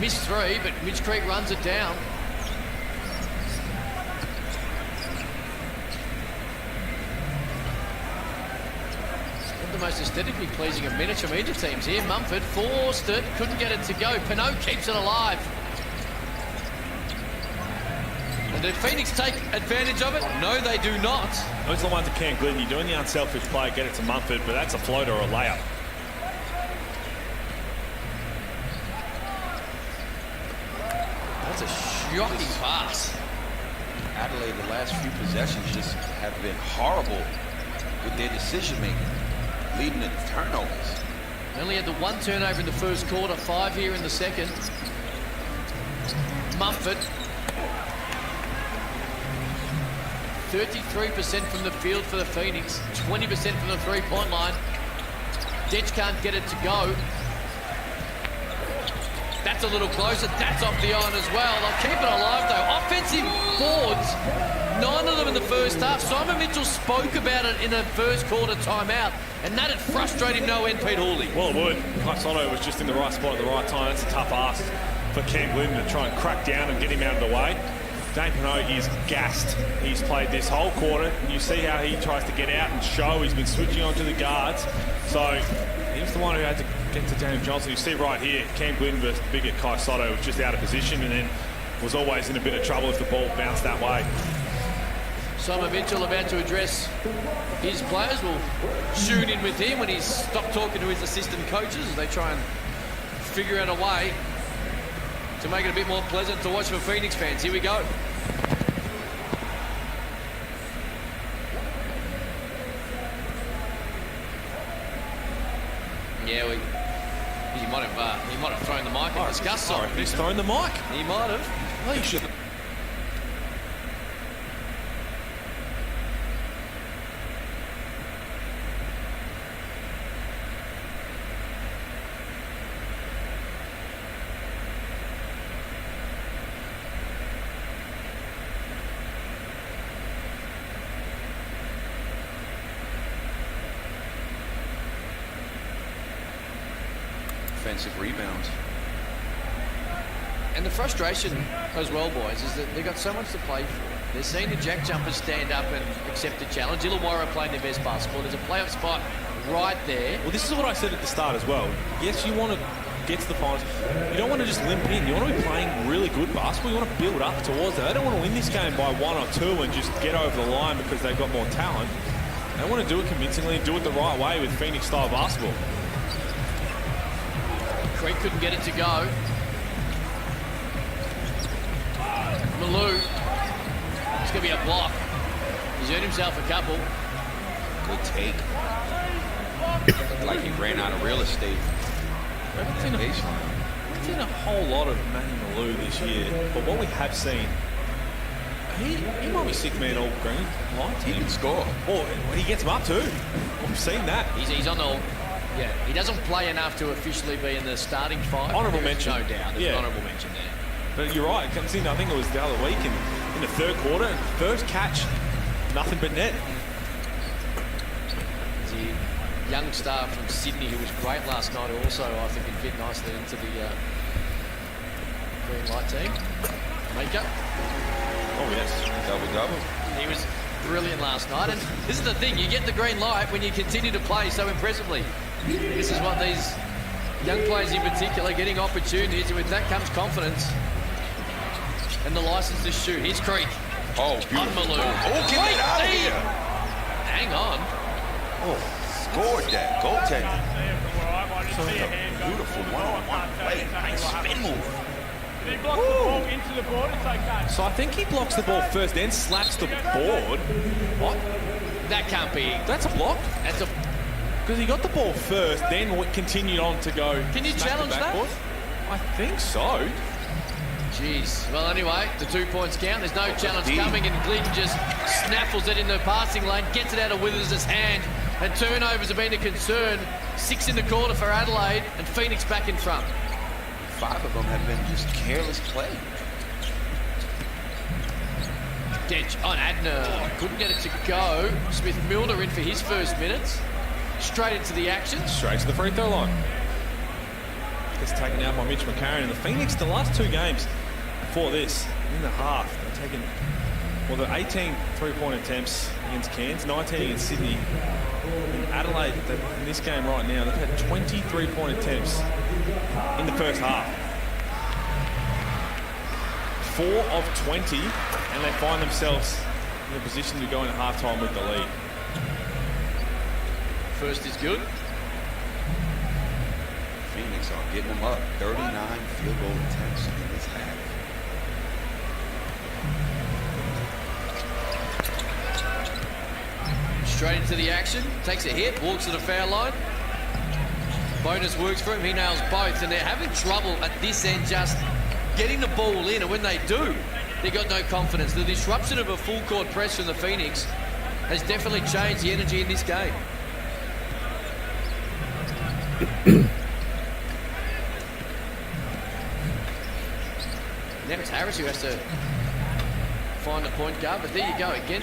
Speaker 1: Missed 3, but Mitch Creek runs it down. Not the most aesthetically pleasing of minutes from either teams here. Mumford forced it, couldn't get it to go. Pinot keeps it alive. And did Phoenix take advantage of it? No, they do not.
Speaker 2: Those are the ones that Cam Glidden. You're doing the unselfish play, get it to Mumford, but that's a floater or a layup.
Speaker 1: That's a shocking pass.
Speaker 3: Adelaide, the last few possessions just have been horrible with their decision-making, leading to turnovers.
Speaker 1: Only had the 1 turnover in the first quarter, 5 here in the second. Mumford. 33% from the field for the Phoenix, 20% from the three-point line. Detch can't get it to go. That's a little closer. That's off the iron as well. They'll keep it alive, though. Offensive boards, 9 of them in the first half. Simon Mitchell spoke about it in the first quarter timeout, and that'd frustrate him no end, Pete Hawley.
Speaker 2: Well, it would. Sotto was just in the right spot at the right time. That's a tough ask for Cam Glidden to try and crack down and get him out of the way. Dane Pinot is gassed. He's played this whole quarter. You see how he tries to get out and show. He's been switching on to the guards. So he's the one who had to get to Daniel Johnson. You see right here, Cam Glidden versus the bigger Kai Sotto was just out of position and then was always in a bit of trouble if the ball bounced that way.
Speaker 1: Simon Mitchell about to address his players. We'll tune in with him when he's stopped talking to his assistant coaches as they try and figure out a way to make it a bit more pleasant to watch for Phoenix fans. Here we go. Yeah, he might have thrown the mic and discussed something.
Speaker 2: He's thrown the mic.
Speaker 1: He might have.
Speaker 2: Well, he should.
Speaker 3: Offensive rebounds.
Speaker 1: And the frustration as well, boys, is that they've got so much to play for. They're seeing the Jack Jumpers stand up and accept a challenge. Illawarra playing their best basketball. There's a playoff spot right there.
Speaker 2: Well, this is what I said at the start as well. Yes, you want to get to the finals. You don't want to just limp in. You want to be playing really good basketball. You want to build up towards it. They don't want to win this game by 1 or 2 and just get over the line because they've got more talent. They want to do it convincingly and do it the right way with Phoenix-style basketball.
Speaker 1: Creek couldn't get it to go. Malou. It's going to be a block. He's earned himself a couple.
Speaker 3: Good take. Looked like he ran out of real estate.
Speaker 2: We haven't seen a whole lot of Matty Malou this year, but what we have seen, he might be sick man all green.
Speaker 3: He can score.
Speaker 2: Oh, he gets him up too. We've seen that.
Speaker 1: He's on the... Yeah, he doesn't play enough to officially be in the starting 5.
Speaker 2: Honourable mention.
Speaker 1: No doubt. There's an honourable mention there.
Speaker 2: But you're right. It comes in, I think it was the other week in the third quarter. First catch, nothing but net.
Speaker 1: The young star from Sydney who was great last night also, I think, can fit nicely into the green light team. Mika.
Speaker 2: Oh, yes.
Speaker 3: Double-double.
Speaker 1: He was brilliant last night. And this is the thing. You get the green light when you continue to play so impressively. This is what these young players in particular getting opportunities, and with that comes confidence and the license to shoot. Here's Creek.
Speaker 3: Oh, beautiful.
Speaker 1: On Malou.
Speaker 3: Oh, get it out of here.
Speaker 1: Hang on.
Speaker 3: Oh, scored that. Goaltending. Beautiful one-on-one play. Nice spin move.
Speaker 4: Did he block the ball into the board? It's okay.
Speaker 2: So I think he blocks the ball first, then slaps the board. What?
Speaker 1: That can't be.
Speaker 2: That's a block.
Speaker 1: That's a...
Speaker 2: Because he got the ball first, then continued on to go.
Speaker 1: Can you challenge that?
Speaker 2: I think so.
Speaker 1: Jeez. Well, anyway, the 2 points count. There's no challenge coming, and Glidden just snaffles it in the passing lane, gets it out of Withers' hand, and turnovers have been a concern. 6 in the quarter for Adelaide, and Phoenix back in front.
Speaker 3: 5 of them have been just careless play.
Speaker 1: Detch on Adner. Couldn't get it to go. Smith-Milner in for his first minutes. Straight into the action.
Speaker 2: Straight to the free throw line. gets taken out by Mitch McCarron. And the Phoenix, the last 2 games before this, in the half, they're taking, well, the 18 3-point attempts against Cairns, 19 against Sydney. In Adelaide, in this game right now, they've had 20 3-point attempts in the first half. 4 of 20, and they find themselves in a position to go into halftime with the lead.
Speaker 1: First is good.
Speaker 3: Phoenix are getting them up. 39 field goal attempts in this half.
Speaker 1: Straight into the action, takes a hit, walks to the foul line. Bonus works for him, he nails both, and they're having trouble at this end just getting the ball in, and when they do, they've got no confidence. The disruption of a full court press from the Phoenix has definitely changed the energy in this game. Now it's Harris who has to find the point guard, but there you go again.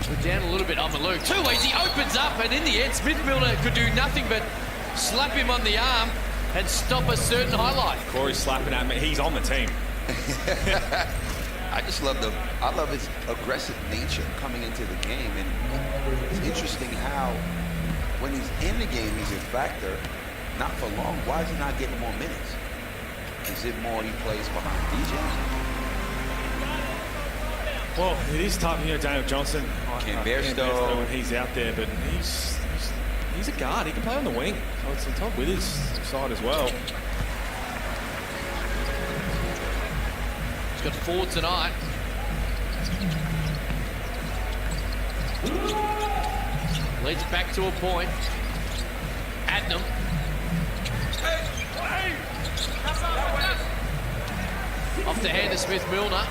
Speaker 1: We're down a little bit on Malou. Too easy, opens up, and in the end, Smith-Milner could do nothing but slap him on the arm and stop a certain highlight.
Speaker 2: Corey's slapping at me. He's on the team.
Speaker 3: I just love I love his aggressive nature coming into the game, and it's interesting how when he's in the game, he's a factor. Not for long. Why is he not getting more minutes? Is it more he plays behind DJ?
Speaker 2: Well, it is tough, you know, Daniel Johnson.
Speaker 3: Cam Bairstow
Speaker 2: when he's out there, but he's a guard. He can play on the wing. So it's on top with his side as well.
Speaker 1: He's got 4 tonight. Leads back to a point. Adnam. Off the hand of Smith-Milner.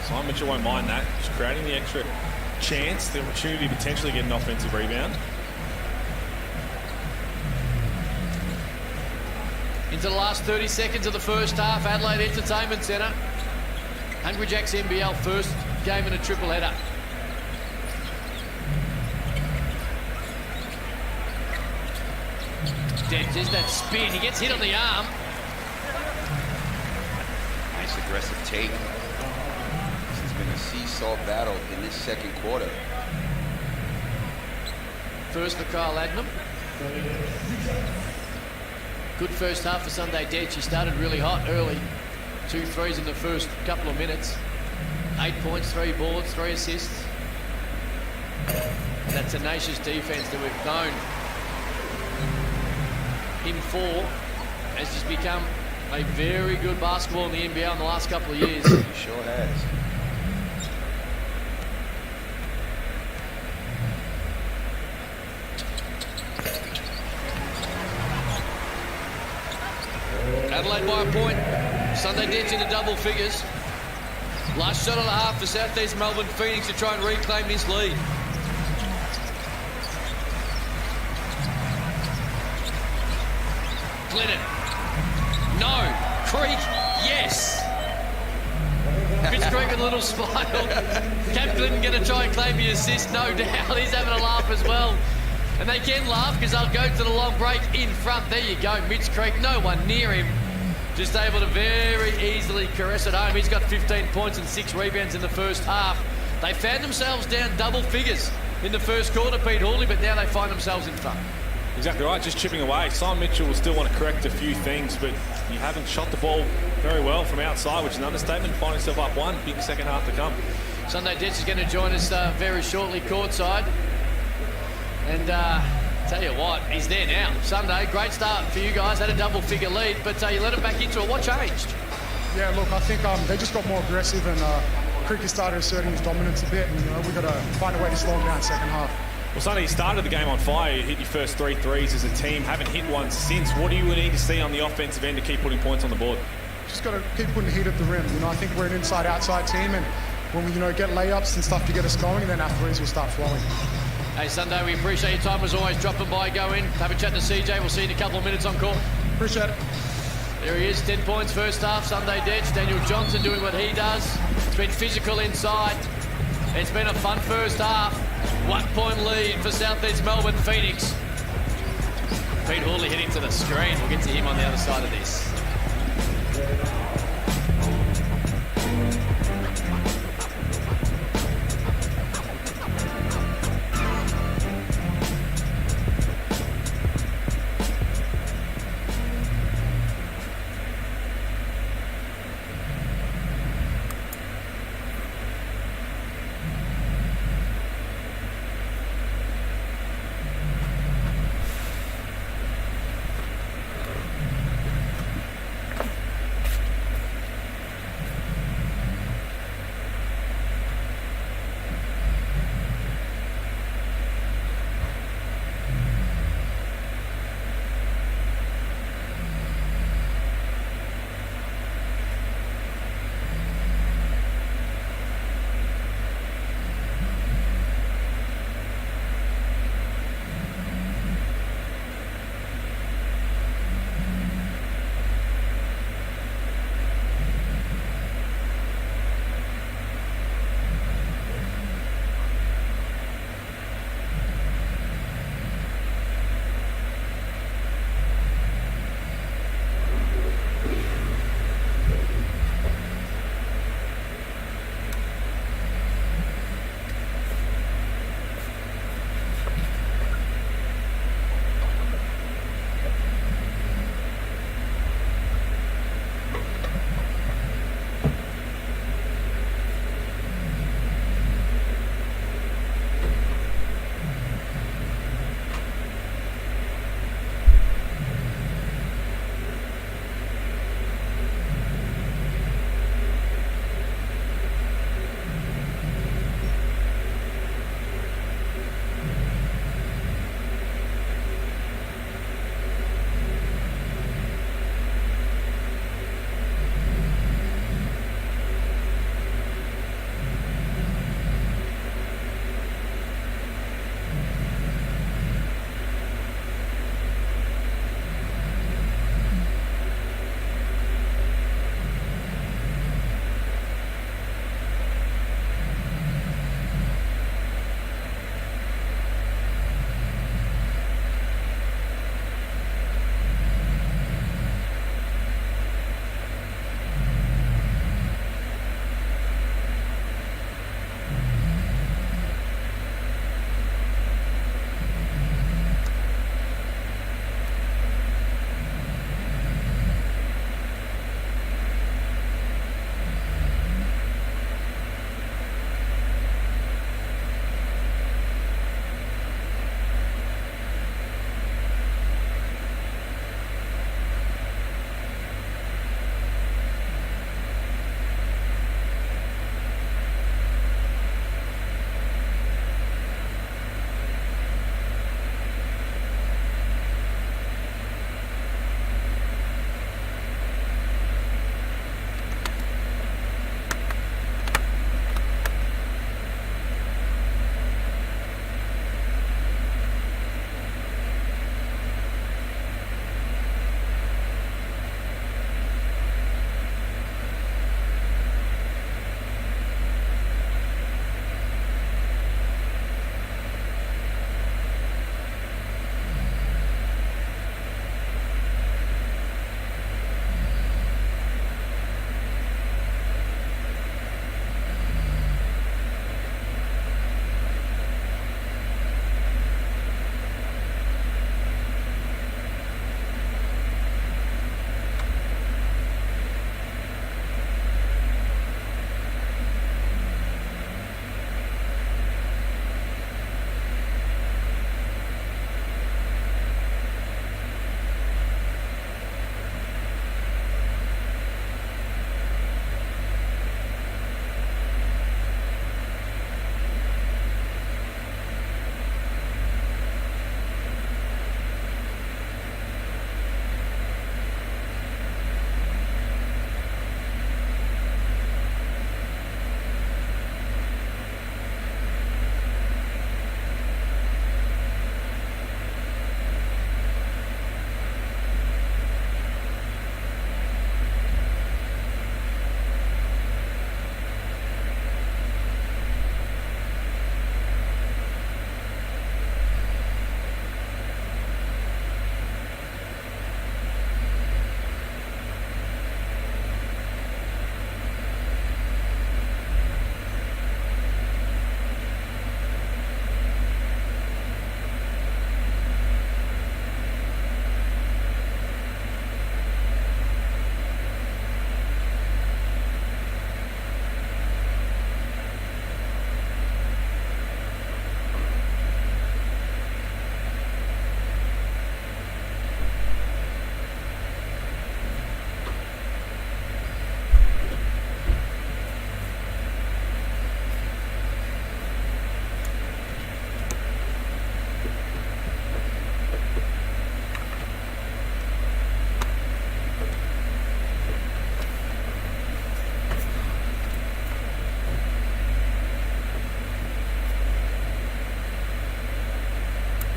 Speaker 2: Simon Mitchell won't mind that. Just creating the extra chance, the opportunity to potentially get an offensive rebound.
Speaker 1: Into the last 30 seconds of the first half, Adelaide Entertainment Centre. Hungry Jacks NBL first game in a triple header. There's that spin. He gets hit on the arm.
Speaker 3: Nice aggressive take. This has been a seesaw battle in this second quarter.
Speaker 1: First for Kyle Adnam. Good first half for Sunday Dead. She started really hot early. 2 threes in the first couple of minutes. 8 points, 3 boards, 3 assists. And that tenacious defense that we've known him for has just become a very good basketball in the NBL in the last couple of years.
Speaker 3: He sure has.
Speaker 1: Adelaide by a point. Sunday Dead's into double figures. Last shot and a half for South East Melbourne Phoenix to try and reclaim this lead. Glennon. No. Creek. Yes. Fitz Creek with a little smile. Cap Glennon going to try and claim the assist, no doubt. He's having a laugh as well. And they can laugh because they'll go to the long break in front. There you go, Mitch Creek, no one near him. Just able to very easily caress it home. He's got 15 points and 6 rebounds in the first half. They found themselves down double figures in the first quarter, Pete Hawley, but now they find themselves in front.
Speaker 2: Exactly right, just chipping away. Simon Mitchell will still want to correct a few things, but you haven't shot the ball very well from outside, which is an understatement. Find yourself up 1, big second half to come.
Speaker 1: Sunday Jets is going to join us very shortly courtside. And tell you what, he's there now. Sunday, great start for you guys. Had a double-figure lead, but you let him back into it. What changed?
Speaker 6: Yeah, look, I think they just got more aggressive, and Creek started asserting his dominance a bit, and we've got to find a way to slow him down second half.
Speaker 2: Well, Sunday, you started the game on fire. You hit your first 3 threes as a team. Haven't hit one since. What do you need to see on the offensive end to keep putting points on the board?
Speaker 6: Just got to keep putting heat at the rim. I think we're an inside-outside team, and when we, get layups and stuff to get us going, and then our threes will start flowing.
Speaker 1: Hey, Sunday, we appreciate your time as always. Dropping by, go in, have a chat to CJ. We'll see you in a couple of minutes on court.
Speaker 6: Appreciate it.
Speaker 1: There he is, 10 points first half. Sunday Detch, Daniel Johnson doing what he does. It's been physical inside. It's been a fun first half. 1 point lead for South East Melbourne Phoenix. Pete Hawley heading to the screen. We'll get to him on the other side of this.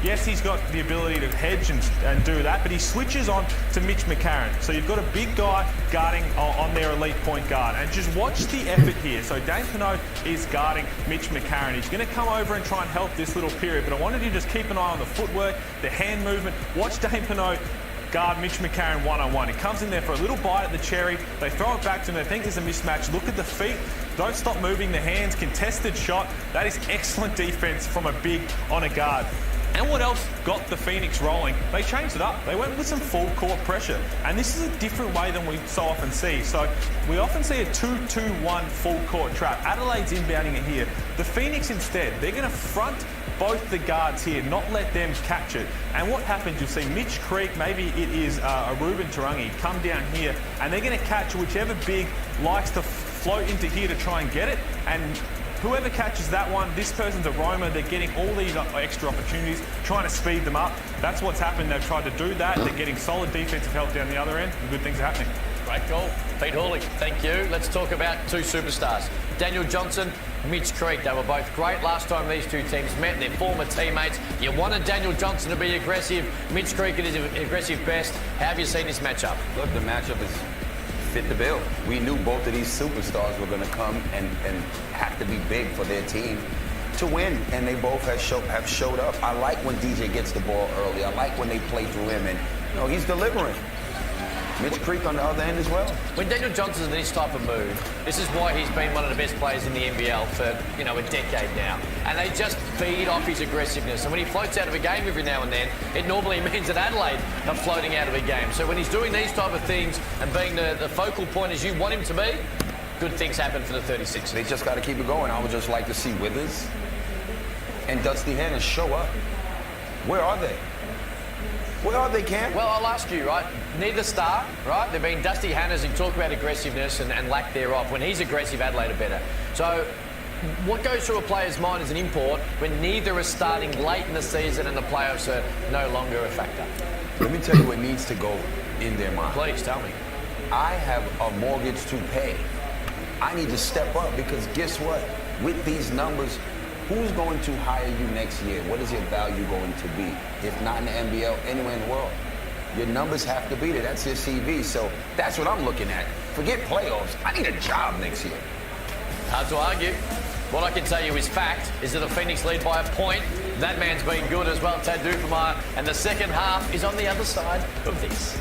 Speaker 2: Yes, he's got the ability to hedge and do that, but he switches on to Mitch McCarron. So you've got a big guy guarding on their elite point guard. And just watch the effort here. So Dane Pinot is guarding Mitch McCarron. He's going to come over and try and help this little period, but I wanted you to just keep an eye on the footwork, the hand movement. Watch Dane Pinot guard Mitch McCarron one-on-one. He comes in there for a little bite at the cherry. They throw it back to him. They think there's a mismatch. Look at the feet. Don't stop moving the hands. Contested shot. That is excellent defense from a big on a guard. And what else got the Phoenix rolling? They changed it up. They went with some full court pressure. And this is a different way than we so often see. So we often see a 2-2-1 full court trap. Adelaide's inbounding it here. The Phoenix instead, they're going to front both the guards here, not let them catch it. And what happens, you'll see Mitch Creek, maybe it is a Ruben Tarangi, come down here, and they're going to catch whichever big likes to float into here to try and get it. And whoever catches that one, this person's a roamer. They're getting all these extra opportunities, trying to speed them up. That's what's happened. They've tried to do that. They're getting solid defensive help down the other end, and good things are happening.
Speaker 1: Great call. Pete Hawley, thank you. Let's talk about two superstars. Daniel Johnson, Mitch Creek. They were both great last time these two teams met. They're former teammates. You wanted Daniel Johnson to be aggressive. Mitch Creek at his aggressive best. How have you seen this matchup?
Speaker 3: Look, the matchup is fit the bill. We knew both of these superstars were going to come and have to be big for their team to win, and they both have showed up. I like when DJ gets the ball early. I like when they play through him, and he's delivering. Mitch Creek on the other end as well.
Speaker 1: When Daniel Johnson's in this type of mood, this is why he's been one of the best players in the NBL for, a decade now. And they just feed off his aggressiveness. And when he floats out of a game every now and then, it normally means that Adelaide are floating out of a game. So when he's doing these type of things and being the focal point as you want him to be, good things happen for the 36ers.
Speaker 3: They just got to keep it going. I would just like to see Withers and Dusty Hannah show up. Where are they? Where are they, Cam?
Speaker 1: Well, I'll ask you, right? Neither start, right? There have been Dusty Hannahs who talk about aggressiveness and lack thereof. When he's aggressive, Adelaide are better. So what goes through a player's mind is an import when neither are starting late in the season and the playoffs are no longer a factor?
Speaker 3: Let me tell you what needs to go in their mind.
Speaker 1: Please, tell me.
Speaker 3: I have a mortgage to pay. I need to step up because guess what? With these numbers, who's going to hire you next year? What is your value going to be? If not in the NBL, anywhere in the world. Your numbers have to be there. That's your CV. So that's what I'm looking at. Forget playoffs. I need a job next year.
Speaker 1: Hard to argue. What I can tell you is fact is that the Phoenix lead by a point. That man's been good as well, Tad Dupamar. And the second half is on the other side of this.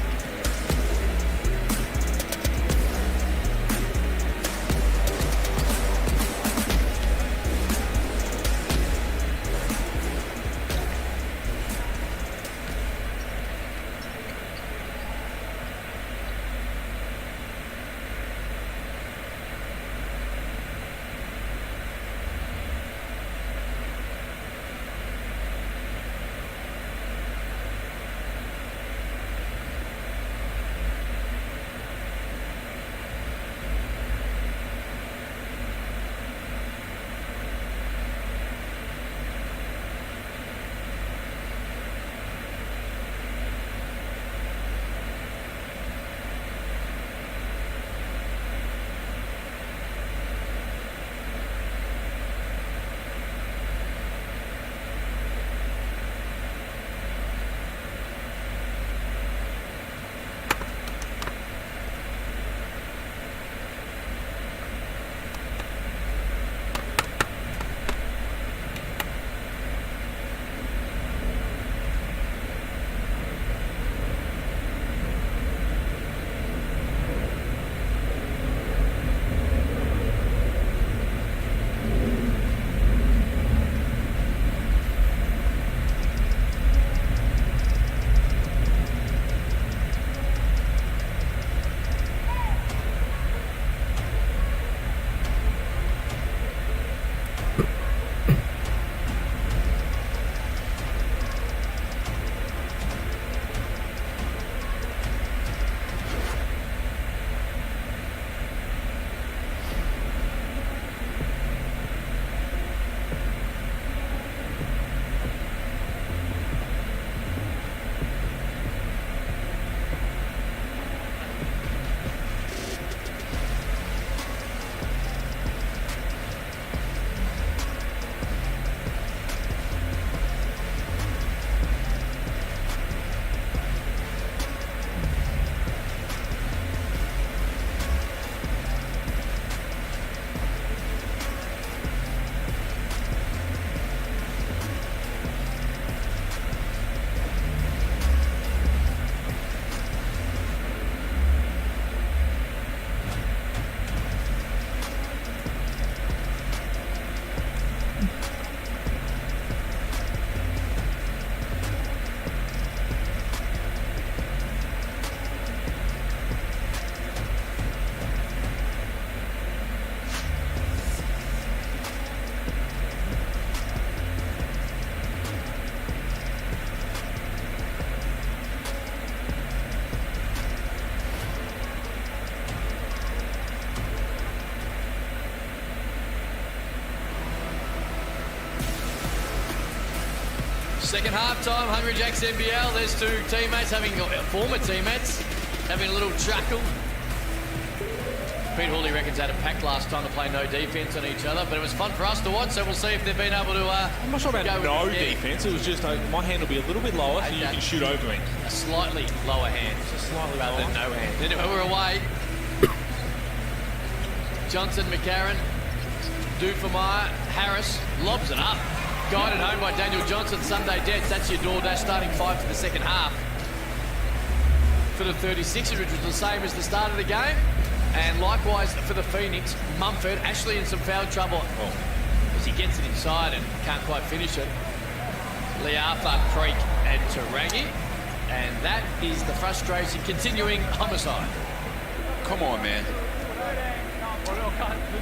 Speaker 1: Second half time, Hungry Jacks NBL. There's two teammates former teammates having a little chuckle. Pete Hawley reckons had a pack last time to play no defence on each other, but it was fun for us to watch, so we'll see if they've been able to
Speaker 2: I'm not sure about no defence. It was just my hand will be a little bit lower so you can shoot over me.
Speaker 1: A slightly lower hand.
Speaker 2: Just slightly
Speaker 1: rather
Speaker 2: lower.
Speaker 1: than no hand. Anyway, we're away. Johnson, McCarron, Dufemeyer, Harris lobs it up. Guided home by Daniel Johnson. Sunday Dets, that's your DoorDash starting 5 for the second half. For the 36ers, which was the same as the start of the game. And likewise for the Phoenix, Mumford, actually in some foul trouble as he gets it inside and can't quite finish it. Liafa, Creek and Tarangi. And that is the frustration continuing homicide.
Speaker 3: Come on, man.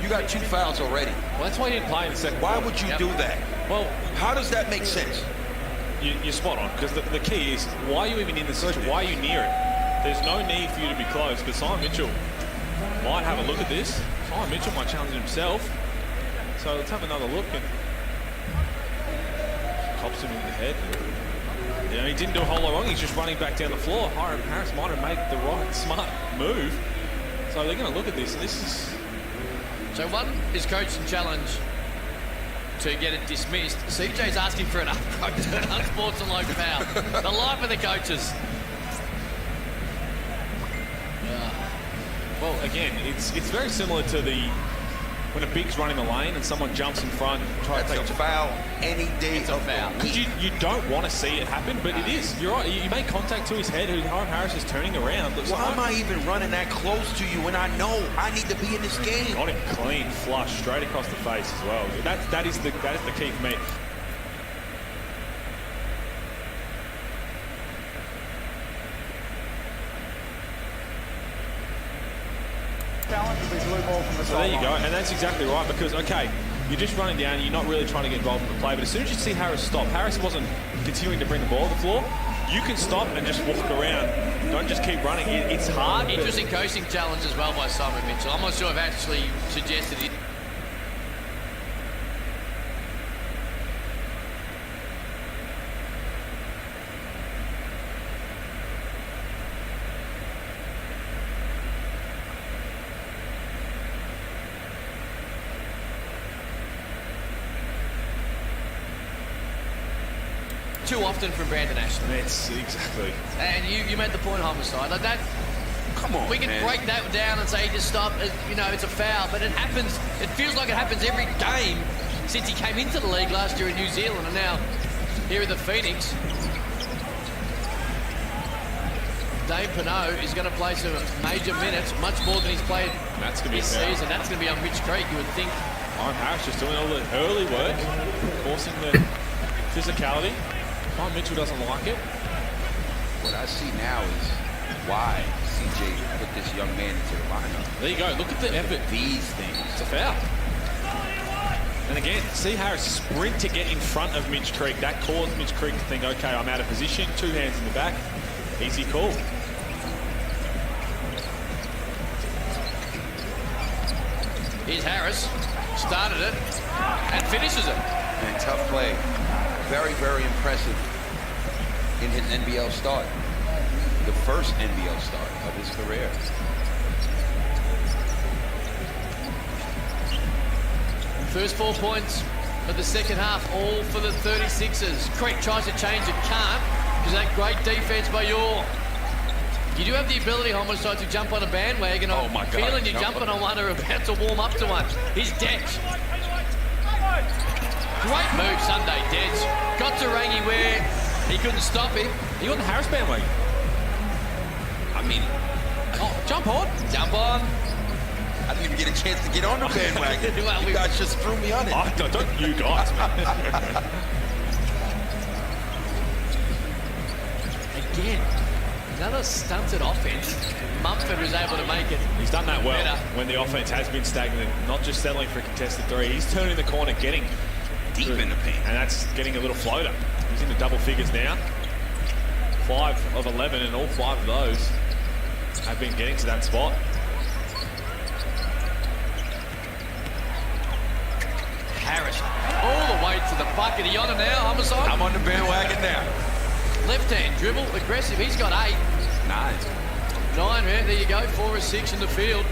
Speaker 3: You got 2 fouls already.
Speaker 2: Well, that's why you didn't play in the second
Speaker 3: Why
Speaker 2: quarter.
Speaker 3: would you do that?
Speaker 2: Well,
Speaker 3: how does that make sense?
Speaker 2: You're spot on, because the key is, why are you even in the situation? Why are you near it? There's no need for you to be close, because Simon Mitchell might have a look at this. Simon Mitchell might challenge himself. So let's have another look. And cops him in the head. You know, he didn't do a whole lot wrong. He's just running back down the floor. Harris might have made the right, smart move. So they're going to look at this. And this is...
Speaker 1: So one is coaching challenge to get it dismissed. CJ's asking for an unsportsmanlike foul. The life of the coaches.
Speaker 2: Well, again, it's very similar to when a big's running the lane and someone jumps in front and tries to take
Speaker 3: a foul any day.
Speaker 1: It's a foul.
Speaker 2: Because you don't want to see it happen, but it is. You're right. You made contact to his head. Harris is turning around.
Speaker 3: Why am I even running that close to you when I know I need to be in this game?
Speaker 2: Got him clean, flush, straight across the face as well. That is the key for me. So there you go, and that's exactly right, because, okay, you're just running down, you're not really trying to get involved in the play, but as soon as you see Harris stop, Harris wasn't continuing to bring the ball to the floor, you can stop and just walk around. Don't just keep running. It's hard.
Speaker 1: Interesting coaching challenge as well by Simon Mitchell. I'm not sure I've actually suggested it. Too often from Brandon Ashley.
Speaker 2: It's exactly.
Speaker 1: And you made the point, homicide. Like that.
Speaker 3: Come on,
Speaker 1: we can break that down and say just stop. You know, it's a foul, but it happens. It feels like it happens every game since he came into the league last year in New Zealand, and now here at the Phoenix. Dave Pinot is going to play some major minutes, much more than he's played this season. That's going to be on Mitch Creek, you would think.
Speaker 2: Harris just doing all the early work, forcing the physicality. Mitchell doesn't like it.
Speaker 3: What I see now is why CJ put this young man into the lineup.
Speaker 2: There you go. Look at the effort.
Speaker 3: These things.
Speaker 2: It's a foul. And again, see Harris sprint to get in front of Mitch Creek. That caused Mitch Creek to think, okay, I'm out of position. 2 hands in the back. Easy call.
Speaker 1: Here's Harris. Started it and finishes it.
Speaker 3: And tough play. Very, very impressive in his NBL start. The first NBL start of his career.
Speaker 1: First 4 points of the second half, all for the 36ers. Creek tries to change it, can't, because that great defense by Yor. You do have the ability, homicide, to jump on a bandwagon.
Speaker 3: Oh my God.
Speaker 1: Feeling you're jumping on one or about to warm up to one. Here's Dex. Great move, Sunday Deds. Got Tarangi where he couldn't stop him.
Speaker 2: Are you on the Harris bandwagon?
Speaker 1: I mean,
Speaker 2: jump on.
Speaker 1: Jump on.
Speaker 3: I didn't even get a chance to get on the bandwagon.
Speaker 1: Well,
Speaker 3: you guys just threw me on it.
Speaker 2: Don't you guys, man.
Speaker 1: Again, another stunted offense. Mumford was able to make it.
Speaker 2: He's done that well
Speaker 1: better
Speaker 2: when the offense has been stagnant, not just settling for a contested 3. He's turning the corner, getting
Speaker 3: deep in the paint.
Speaker 2: And that's getting a little floater. He's into double figures now. 5 of 11, and all 5 of those have been getting to that spot.
Speaker 1: Harris all the way back to the bucket. He on it now, Homicide?
Speaker 3: I'm on the bandwagon now.
Speaker 1: Left-hand dribble, aggressive. He's got 8.
Speaker 3: 9.
Speaker 1: 9, man. There you go. 4 or 6 in the field.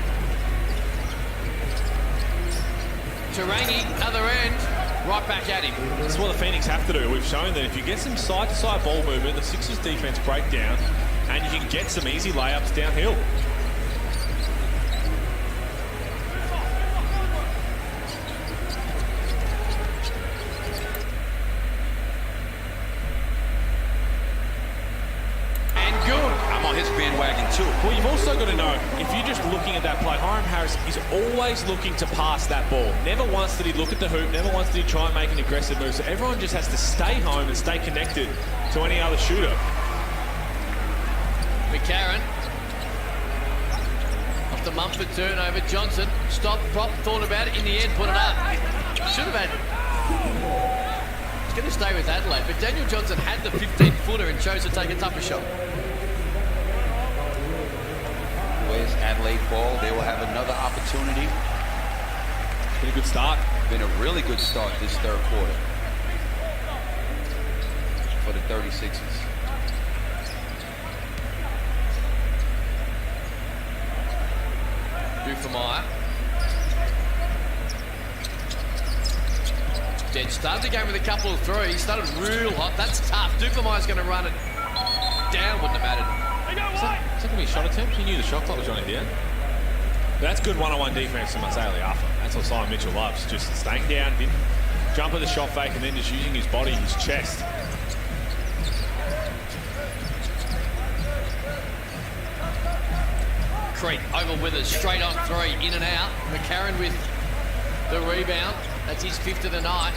Speaker 1: Tarangi, other end, right back at him.
Speaker 2: That's what the Phoenix have to do. We've shown that if you get some side-to-side ball movement, the Sixers defense break down, and you can get some easy layups downhill. Well, you've also got to know, if you're just looking at that play, Hiram Harris is always looking to pass that ball. Never once did he look at the hoop, never once did he try and make an aggressive move. So everyone just has to stay home and stay connected to any other shooter.
Speaker 1: McCarron. Off the Mumford turnover. Johnson. Stop, prop, thought about it. In the end, put it up. Should have had... He's going to stay with Adelaide, but Daniel Johnson had the 15-footer and chose to take a tougher shot.
Speaker 3: Where's Adelaide ball? They will have another opportunity.
Speaker 2: It's been a good start.
Speaker 3: Been a really good start this third quarter for the 36ers.
Speaker 1: Dufemire. Dead started the game with a couple of threes. Started real hot. That's tough. Dufemire's going to run it down. Wouldn't have mattered.
Speaker 2: Is that going to be a shot attempt? He knew the shot clock was running down. But that's good one-on-one defense from Isaiah Liafa. That's what Simon Mitchell loves. Just staying down, didn't jump at the shot fake, and then just using his body, his chest.
Speaker 1: Creek over with us, straight on 3, in and out. McCarron with the rebound. That's his 5th of the night.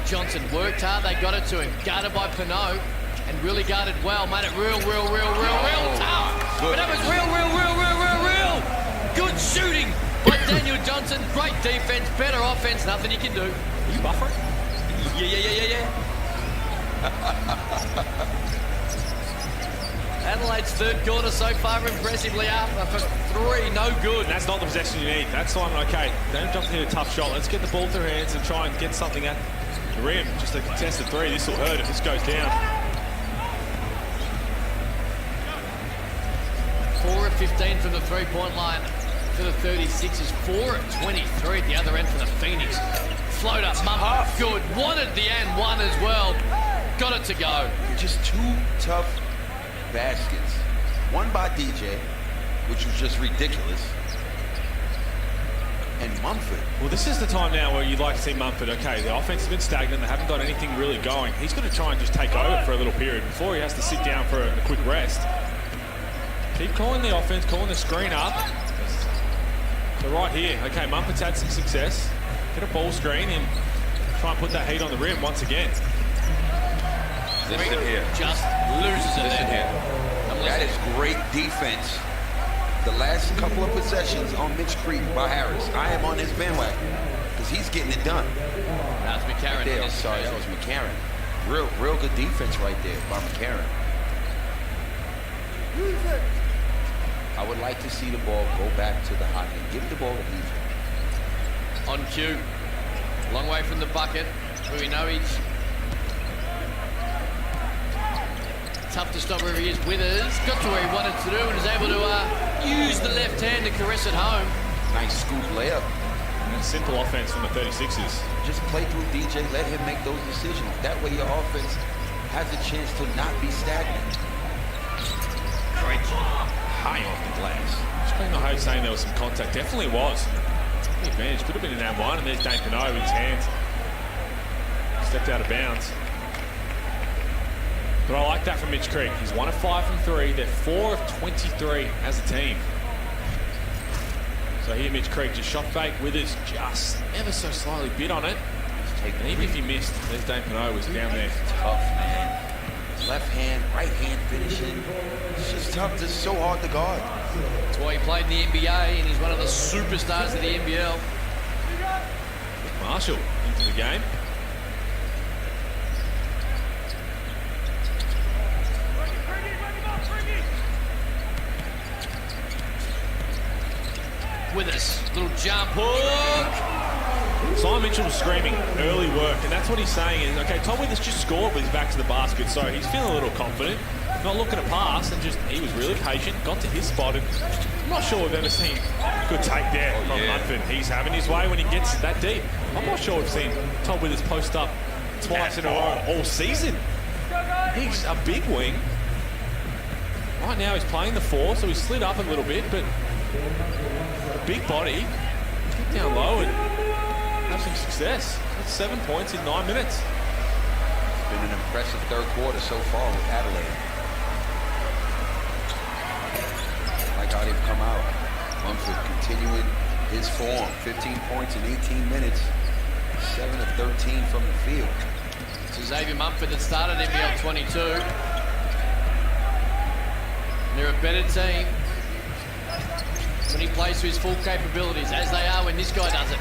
Speaker 1: Johnson worked hard, they got it to him. Guarded by Pinot, and really guarded well. Made it real tough. But that was real. Good shooting by Daniel Johnson. Great defense, better offense, nothing you can do.
Speaker 2: Are you buffering?
Speaker 1: Yeah. Adelaide's third quarter so far impressively up for 3, no good.
Speaker 2: And that's not the possession you need. That's Simon, okay, don't jump hit a tough shot. Let's get the ball through hands and try and get something at the rim. Just a contested 3. This will hurt if this goes down.
Speaker 1: 4 of 15 from the three-point line for the 36ers. 4 of 23 at the other end for the Phoenix. Float up, Mumford, good. Wanted the and one as well. Got it to go.
Speaker 3: Just 2 tough baskets. One by DJ, which was just ridiculous. And Mumford.
Speaker 2: Well, this is the time now where you'd like to see Mumford. Okay, the offense has been stagnant. They haven't got anything really going. He's got to try and just take over for a little period before he has to sit down for a quick rest. Keep calling the offense, calling the screen up. So right here, okay, Mumford's had some success. Get a ball screen and try and put that heat on the rim once again.
Speaker 3: Listen here.
Speaker 1: Just loses it there.
Speaker 3: That is great defense. The last couple of possessions on Mitch Creek by Harris. I am on his bandwagon because he's getting it done.
Speaker 1: That's McCarron.
Speaker 3: Right there. Sorry, that was McCarron. Real good defense right there by McCarron. I would like to see the ball go back to the hot hand. Give the ball to Heath.
Speaker 1: On cue. Long way from the bucket. Where we know he's tough to stop wherever he is. Withers got to where he wanted to do and is able to use the left hand to caress it home.
Speaker 3: Nice scoop layup.
Speaker 2: And simple offense from the 36ers.
Speaker 3: Just play through DJ, let him make those decisions. That way your offense has a chance to not be stagnant.
Speaker 1: Great.
Speaker 3: High off the glass.
Speaker 2: Screen the host saying there was some contact. Definitely was. The advantage could have been in that one, and there's Dane Pinot with his hands. Stepped out of bounds. But I like that from Mitch Creek. He's 1 of 5 from 3. They're 4 of 23 as a team. So here Mitch Creek just shot fake. Withers just ever so slightly bit on it. And even if he missed, there's Dane Pinot was down there.
Speaker 3: Tough, man. Left hand, right hand finishing. It's just tough. It's so hard to guard.
Speaker 1: That's why he played in the NBA and he's one of the superstars of the NBL.
Speaker 2: Marshall into the game.
Speaker 1: Withers, little jump hook.
Speaker 2: Simon Mitchell was screaming early work, and that's what he's saying is, okay, Tom Withers just scored with his back to the basket, so he's feeling a little confident, not looking to pass, and just he was really patient, got to his spot, and I'm not sure we've ever seen good take there from Munford. He's having his way when he gets that deep. I'm not sure we've seen Tom Withers post up twice in a row all season. He's a big wing. Right now he's playing the 4, so he's slid up a little bit, but a big body, get down low and have some success. That's 7 points in 9 minutes.
Speaker 3: It's been an impressive third quarter so far with Adelaide. Like how they've come out. Munford continuing his form. 15 points in 18 minutes. 7 of 13 from the field.
Speaker 1: So Xavier Munford that started NBL 22. They're a better team when he plays to his full capabilities, as they are when this guy does it.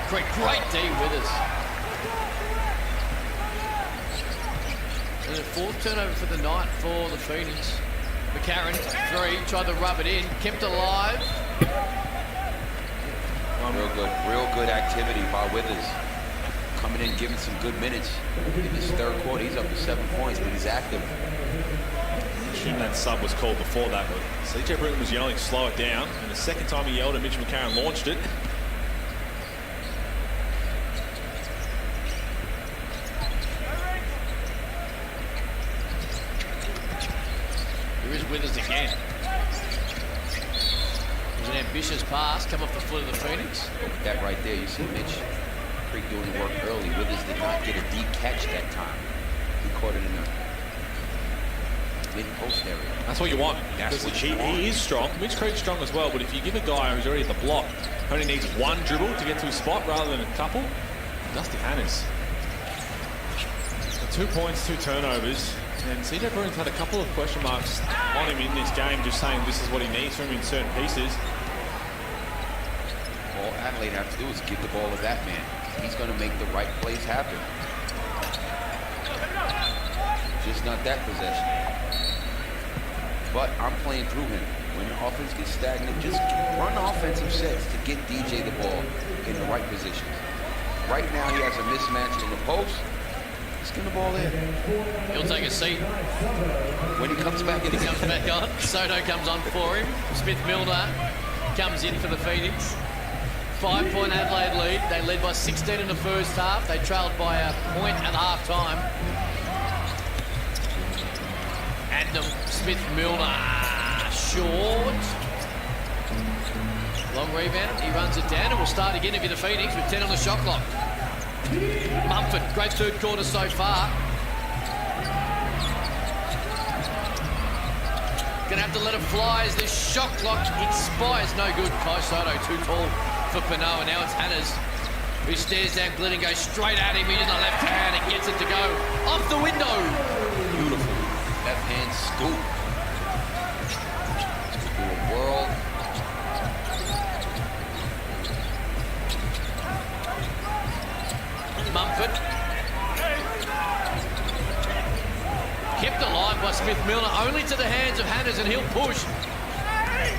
Speaker 1: Great D Withers. And a 4th turnover for the night for the Phoenix. McCarron, 3, tried to rub it in, kept alive.
Speaker 3: Real good activity by Withers. Coming in, giving some good minutes. In this third quarter, he's up to 7 points, but he's active.
Speaker 2: I assume that sub was called before that, but CJ Britton was yelling, slow it down, and the second time he yelled at Mitch McCarron launched it.
Speaker 1: Here is Withers again. It was an ambitious pass, come off the foot of the Phoenix.
Speaker 3: That right there, you see Mitch Creek doing the work early. Withers did not get a deep catch that time. He caught it in the mid-post area.
Speaker 2: That's what you want.
Speaker 3: That's what
Speaker 2: he is strong. Mitch Creek's strong as well, but if you give a guy who's already at the block, only needs one dribble to get to his spot rather than a couple, Dusty Hannes. 2 points, 2 turnovers, and CJ Bruins had a couple of question marks on him in this game, just saying this is what he needs from him in certain pieces.
Speaker 3: All Adelaide have to do is give the ball to that man. He's going to make the right plays happen. Just not that possession. But I'm playing through him. When the offense gets stagnant, just run offensive sets to get DJ the ball in the right positions. Right now, he has a mismatch in the post. Just get the ball in.
Speaker 1: He'll take a seat.
Speaker 3: When he comes back,
Speaker 1: he comes back on. Soto comes on for him. Smith-Milner comes in for the Phoenix. 5-point Adelaide lead. They led by 16 in the first half. They trailed by a point at half time. Adnam Smith-Milner short. Long rebound. He runs it down and will start again if you're the Phoenix with 10 on the shot clock. Munford, great third quarter so far. Gonna have to let it fly as this shot clock expires. No good. Kai Sotto too tall for Panoa. Now it's Hannes who stares down Glenn and goes straight at him. He in the left hand and gets it to go off the window.
Speaker 3: Beautiful left hand scoop. Do a whirl.
Speaker 1: Munford. Kept alive by Smith-Milner, only to the hands of Hannes, and he'll push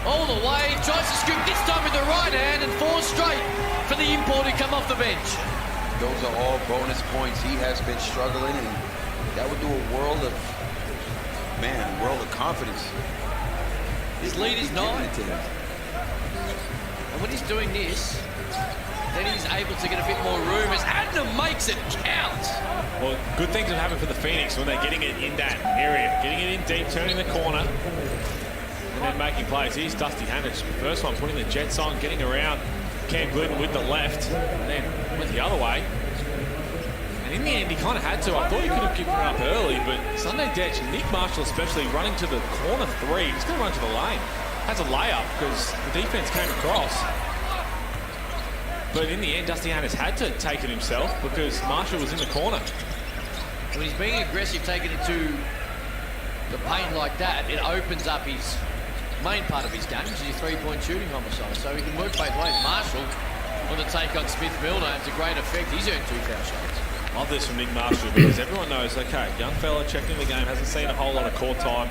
Speaker 1: all the way. Tries to scoop, this time with the right hand, and 4 straight for the import who come off the bench.
Speaker 3: Those are all bonus points. He has been struggling, and that would do a world of, world of confidence.
Speaker 1: His lead is 9. And when he's doing this, then he's able to get a bit more room as Adnam makes it count.
Speaker 2: Well, good things have happened for the Phoenix when they're getting it in that area. Getting it in deep, turning the corner, and then making plays. Here's Dusty Hannes. First one, putting the Jets on, getting around Cam Glidden with the left, and then went the other way. And in the end, he kind of had to. I thought he could have given it up early, but Sunday Detch, Nick Marshall especially, running to the corner 3. He's going to run to the lane. Has a layup because the defense came across. But in the end, Dusty Hannes had to take it himself because Marshall was in the corner.
Speaker 1: When he's being aggressive, taking it to the paint like that, it opens up his main part of his game, which is his 3-point shooting homicide. So he can work both ways. Marshall on the take on Smith-Milner. It's a great effect. He's earned 2 foul shots.
Speaker 2: Love this from Nick Marshall because everyone knows, okay, young fella checking the game, hasn't seen a whole lot of court time.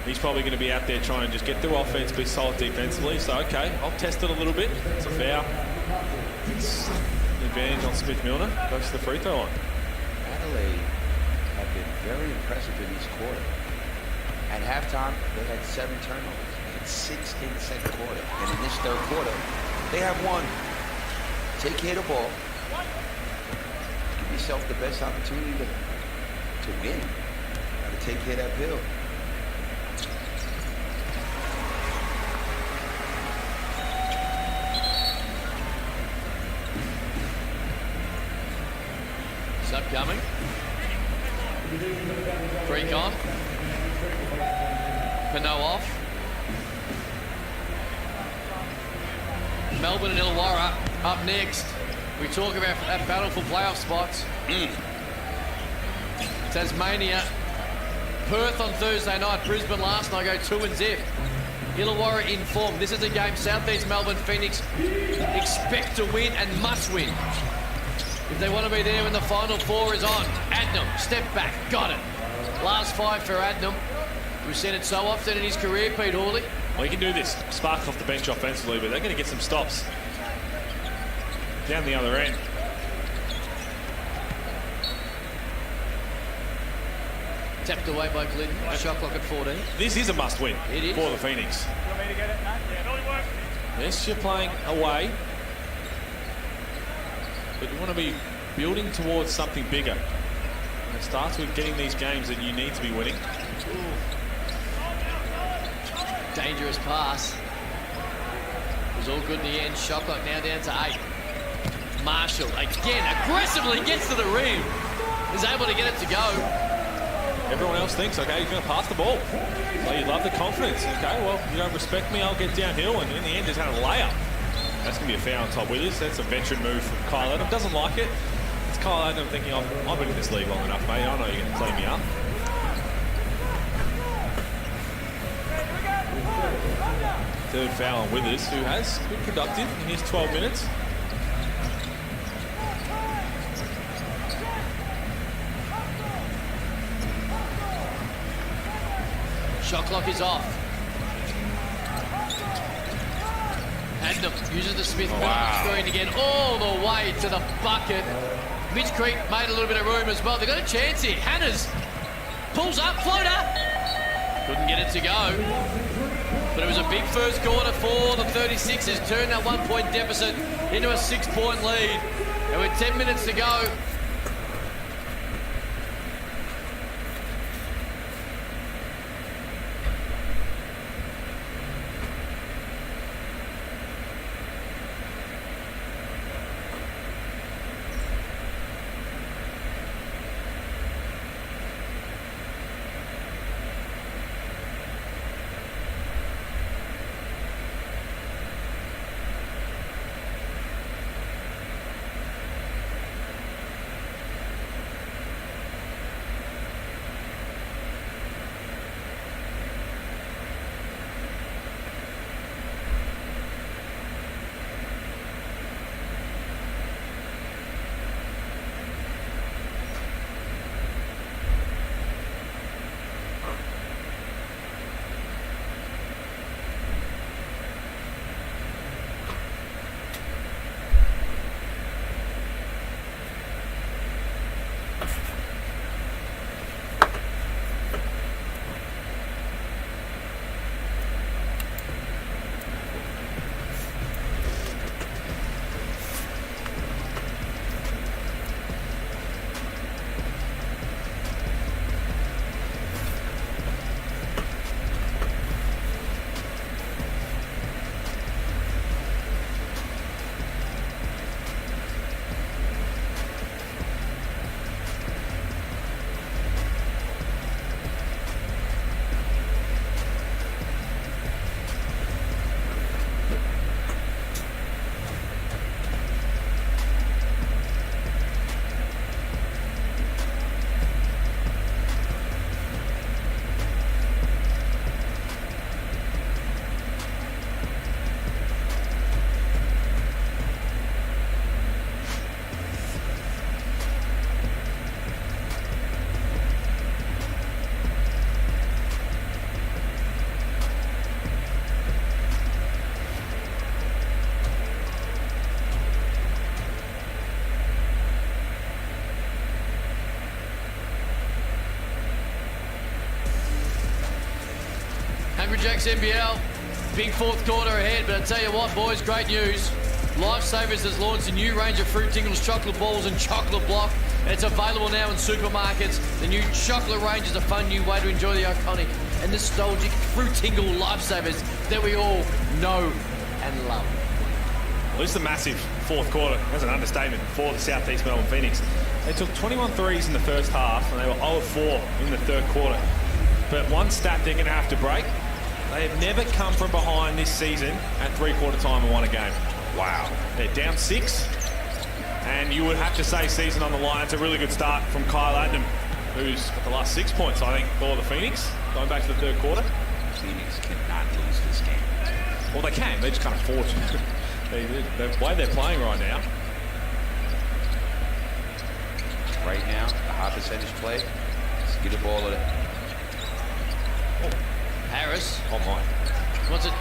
Speaker 2: He's probably going to be out there trying to just get through offense, be solid defensively. So, okay, I'll test it a little bit. It's a foul. It's an advantage on Smith-Milner. Goes to the free throw line.
Speaker 3: Adelaide have been very impressive in this quarter. At halftime, they had 7 turnovers. They had 6 in the second quarter. And in this third quarter, they have 1. Take care of the ball. Give yourself the best opportunity to win. Got to take care of that bill.
Speaker 1: Upcoming. Freak on. Pinot off. Melbourne and Illawarra up next. We talk about that battle for playoff spots. Tasmania. Perth on Thursday night. Brisbane last night go 2-0. Illawarra in form. This is a game South East Melbourne Phoenix expect to win and must win. If they want to be there when the final 4 is on. Adnam, step back, got it. Last 5 for Adnam. We've seen it so often in his career, Pete Hawley.
Speaker 2: Well, he can do this. Spark off the bench offensively, but they're going to get some stops. Down the other end.
Speaker 1: Tapped away by Glidden. Shot clock at 14.
Speaker 2: This is a must-win
Speaker 1: It is.
Speaker 2: for the Phoenix.
Speaker 4: You want me to get it, Matt? Yeah, really works.
Speaker 2: Yes, you're playing away. But you want to be building towards something bigger. And it starts with getting these games that you need to be winning.
Speaker 1: Dangerous pass. It was all good in the end. Shot clock now down to 8. Marshall again aggressively gets to the rim. Is able to get it to go.
Speaker 2: Everyone else thinks, okay, he's going to pass the ball. So you love the confidence. Okay, well, you don't respect me, I'll get downhill. And in the end, just had a layup. That's going to be a foul on top with us. That's a veteran move from Kyle Adam. Doesn't like it. It's Kyle Adam thinking, I've been in this league long enough, mate. I know you're going to clean me up. Third foul on Withers, who has been productive in his 12 minutes.
Speaker 1: Shot clock is off. Adnam uses the Smith screen again all the way to the bucket. Mitch Creek made a little bit of room as well. They've got a chance here. Hannahs pulls up, floater. Couldn't get it to go. But it was a big first quarter for the 36ers. Turned that 1-point deficit into a 6-point lead. And with 10 minutes to go, Super Jacks NBL. Big fourth quarter ahead, but I tell you what, boys, great news. Lifesavers has launched a new range of Fruit Tingles chocolate balls and chocolate block. It's available now in supermarkets. The new chocolate range is a fun new way to enjoy the iconic and nostalgic Fruit Tingle Lifesavers that we all know and love.
Speaker 2: Well, this is a massive fourth quarter. That's an understatement for the South East Melbourne Phoenix. They took 21 threes in the first half, and they were 0 of 4 in the third quarter. But one stat they're going to have to break, they have never come from behind this season at three-quarter time and won a game. Wow. They're down 6, and you would have to say season on the line. It's a really good start from Kyle Adnam, who's got the last 6 points, I think, for the Phoenix, going back to the third quarter.
Speaker 3: Phoenix cannot lose this game.
Speaker 2: Well, they can. They're just kind of fortunate. The way they're playing right now.
Speaker 3: Right now, the high percentage play, let's get the ball of it.
Speaker 1: Harris.
Speaker 2: Oh, my.
Speaker 1: Wants it.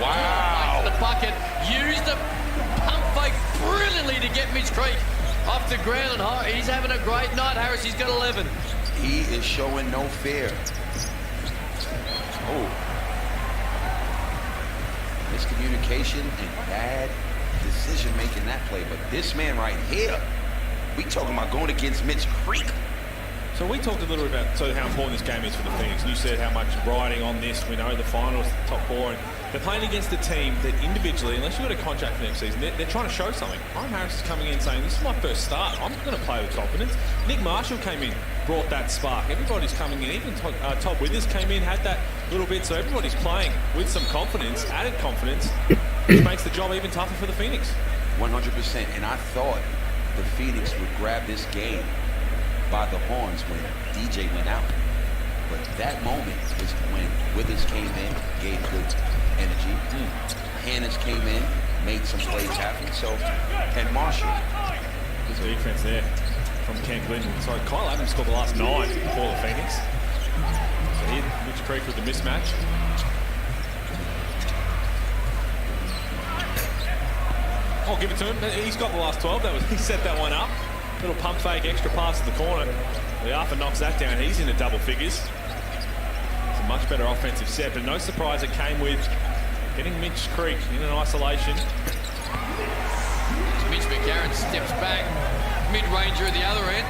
Speaker 3: Wow.
Speaker 1: The bucket. Used the pump fake brilliantly to get Mitch Creek off the ground. And he's having a great night, Harris. He's got 11.
Speaker 3: He is showing no fear. Oh. Miscommunication and bad decision making that play. But this man right here, we talking about going against Mitch Creek.
Speaker 2: So we talked a little bit about how important this game is for the Phoenix. And you said how much riding on this. We know the finals, the top 4. And they're playing against a team that individually, unless you've got a contract for next season, they're trying to show something. Ryan Harris is coming in saying, this is my first start. I'm going to play with confidence. Nick Marshall came in, brought that spark. Everybody's coming in. Even Todd Withers came in, had that little bit. So everybody's playing with some confidence, added confidence, which makes the job even tougher for the Phoenix.
Speaker 3: 100%. And I thought the Phoenix would grab this game by the horns when DJ went out. But that moment was when Withers came in, gave good energy. Hannes came in, made some plays happen. So, and Marshall.
Speaker 2: Good defense there from Cam Glidden. Sorry, Kyle Adams scored the last 9 for the Phoenix. So here, Mitch Creek with the mismatch. I'll give it to him. He's got the last 12. He set that one up. Little pump fake, extra pass to the corner. Leafa knocks that down. He's into double figures. It's a much better offensive set, but no surprise it came with getting Mitch Creek in an isolation.
Speaker 1: Mitch McCarron steps back. Mid-ranger at the other end.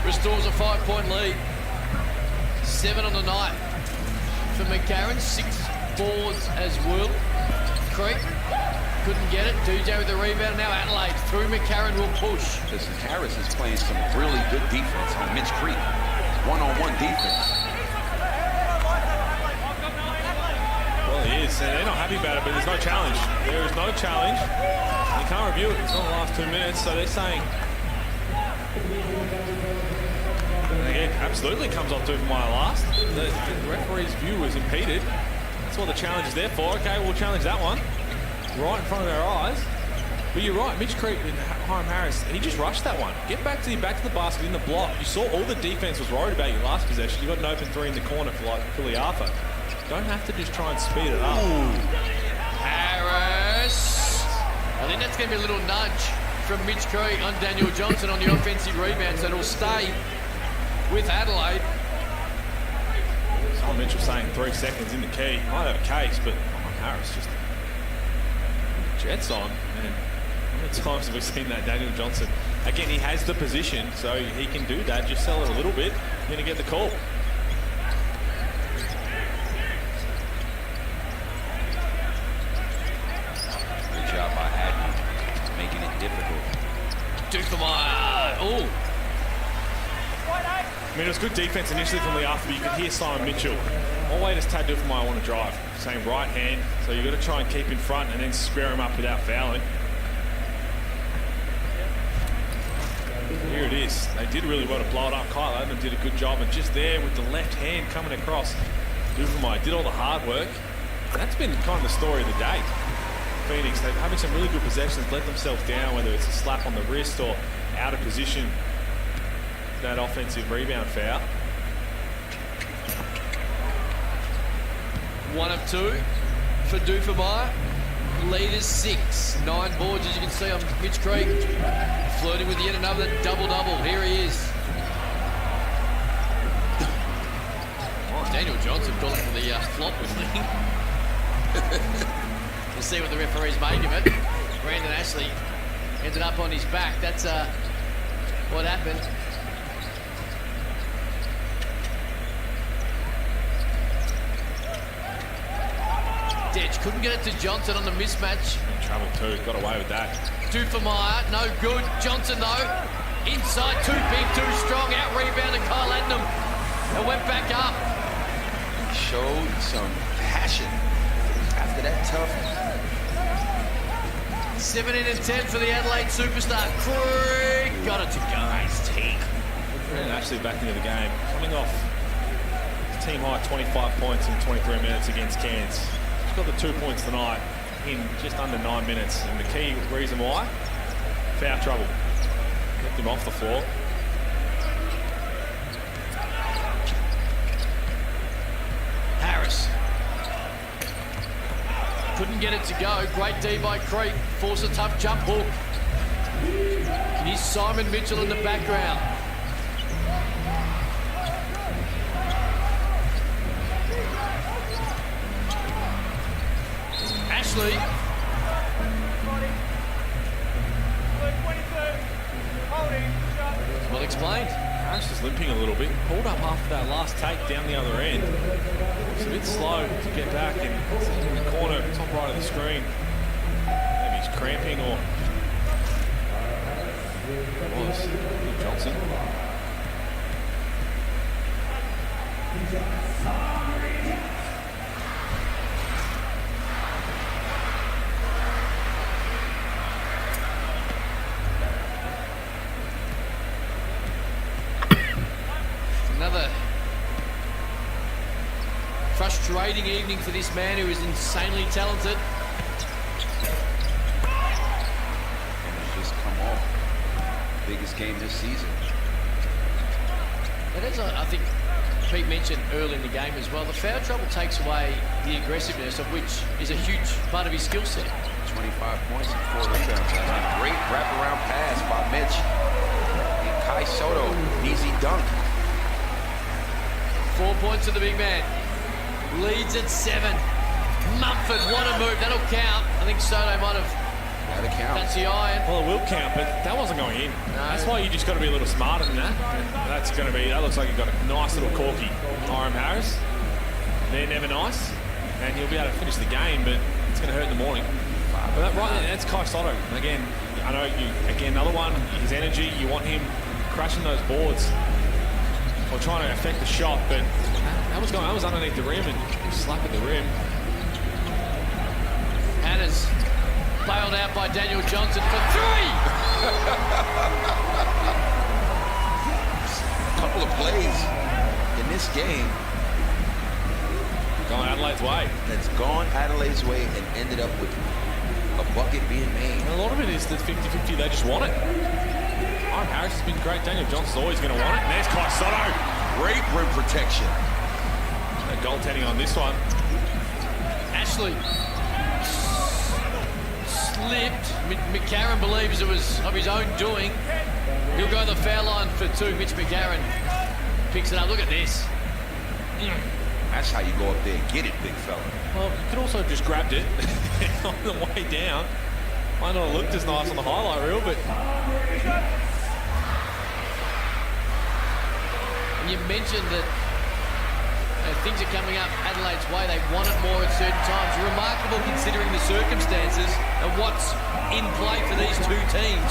Speaker 1: Restores a 5-point lead. 7 on the night for McCarron. 6 boards as well. Creek couldn't get it. DJ with the rebound. Now Adelaide through McCarron will push.
Speaker 3: Listen, Harris is playing some really good defense on Mitch Creek. One-on-one defense.
Speaker 2: Well, he is. And they're not happy about it, but there's no challenge. There is no challenge. You can't review it. It's not the last 2 minutes, so they're saying... And again, absolutely comes off 2 from my last. The referee's view was impeded. That's what the challenge is there for. Okay, we'll challenge that one. Right in front of our eyes. But you're right, Mitch Creek and Hiram Harris, he just rushed that one. Get back to the basket in the block. You saw all the defense was worried about your last possession. You got an open 3 in the corner for Leafa. Don't have to just try and speed it up.
Speaker 1: Harris. I think that's going to be a little nudge from Mitch Creek on Daniel Johnson on the offensive rebound, so it'll stay with Adelaide.
Speaker 2: Simon Mitchell saying 3 seconds in the key. Might have a case, but Harris just jets on. And how many times have we seen that? Daniel Johnson, again, he has the position, so he can do that. Just sell it a little bit, you're going to get the call.
Speaker 3: Good job by Adnam, making it difficult.
Speaker 1: Dufemire. Oh.
Speaker 2: I mean, it was good defense initially from Leafa, but you could hear Simon Mitchell. Always Tad Dufemire want to drive. Saying right hand, so you've got to try and keep in front and then square him up without fouling. Here it is. They did really well to blow it up. Kyle Adnam did a good job, and just there with the left hand coming across, Dufemire did all the hard work. That's been kind of the story of the day. Phoenix, they're having some really good possessions, let themselves down, whether it's a slap on the wrist or out of position. That offensive rebound foul.
Speaker 1: 1 of 2 for Dufemire. Lead is 6. 9 boards, as you can see on Mitch Creek. Flirting with yet another double-double. Here he is. Daniel Johnson calling for the flop with me. We'll see what the referees make of it. Brandon Ashley ended up on his back. That's what happened. Detch couldn't get it to Johnson on the mismatch.
Speaker 2: In trouble too, got away with that.
Speaker 1: Two for Meyer, no good. Johnson though, inside, too big, too strong. Out rebounded Kyle Adnam and went back up.
Speaker 3: Showed some passion after that tough.
Speaker 1: 17 and 10 for the Adelaide superstar. Creek got it to go. Nice team.
Speaker 2: And Ashley back into the game, coming off team high 25 points in 23 minutes against Cairns. He's got the 2 points tonight in just under 9 minutes. And the key reason why, foul trouble. Kept him off the floor.
Speaker 1: Harris. Couldn't get it to go. Great D by Creek. Force a tough jump hook. And here's Simon Mitchell in the background. Ashley. Well explained.
Speaker 2: Harris is limping a little bit. Pulled up after that last take down the other end. It's a bit slow to get back, and it's in the corner, top right of the screen. Maybe he's cramping or... It was Johnson.
Speaker 1: Another frustrating evening for this man who is insanely talented.
Speaker 3: And he's just come off biggest game this season.
Speaker 1: And as I think Pete mentioned early in the game as well, the foul trouble takes away the aggressiveness, of which is a huge part of his skill set.
Speaker 3: 25 points and 4 rebounds. A great wraparound pass by Mitch. And Kai Sotto, easy dunk.
Speaker 1: 4 points to the big man. Leads at 7. Mumford, what a move. That'll count. I think Sotto might have.
Speaker 3: That'll count.
Speaker 1: That's the iron.
Speaker 2: Well, it will count, but that wasn't going in.
Speaker 1: No.
Speaker 2: That's why you just got to be a little smarter than that. That's going to be, that looks like you've got a nice little corky. Hiram Harris. They're never nice. And you'll be able to finish the game, but it's going to hurt in the morning. But that, right there, that's Kai Sotto. Again, I know you, again, another one, his energy, you want him crushing those boards or trying to affect the shot, but that was underneath the rim and slapping the rim.
Speaker 1: Hannah's bailed out by Daniel Johnson for 3.
Speaker 3: A couple of plays in this game
Speaker 2: Going Adelaide's way.
Speaker 3: that's gone Adelaide's way and ended up with a bucket being made.
Speaker 2: And a lot of it is the 50-50, they just want it. Hiram Harris has been great. Daniel Johnson's always going to want it. And there's Kai Sotto.
Speaker 3: Great rim protection.
Speaker 2: No goaltending on this one.
Speaker 1: Ashley slipped. McCarron believes it was of his own doing. He'll go the foul line for 2. Mitch McCarron picks it up. Look at this.
Speaker 3: That's how you go up there and get it, big fella.
Speaker 2: Well, you could also have just grabbed it on the way down. Might not have looked as nice on the highlight reel, but...
Speaker 1: And you mentioned that things are coming up Adelaide's way. They want it more at certain times. Remarkable considering the circumstances and what's in play for these two teams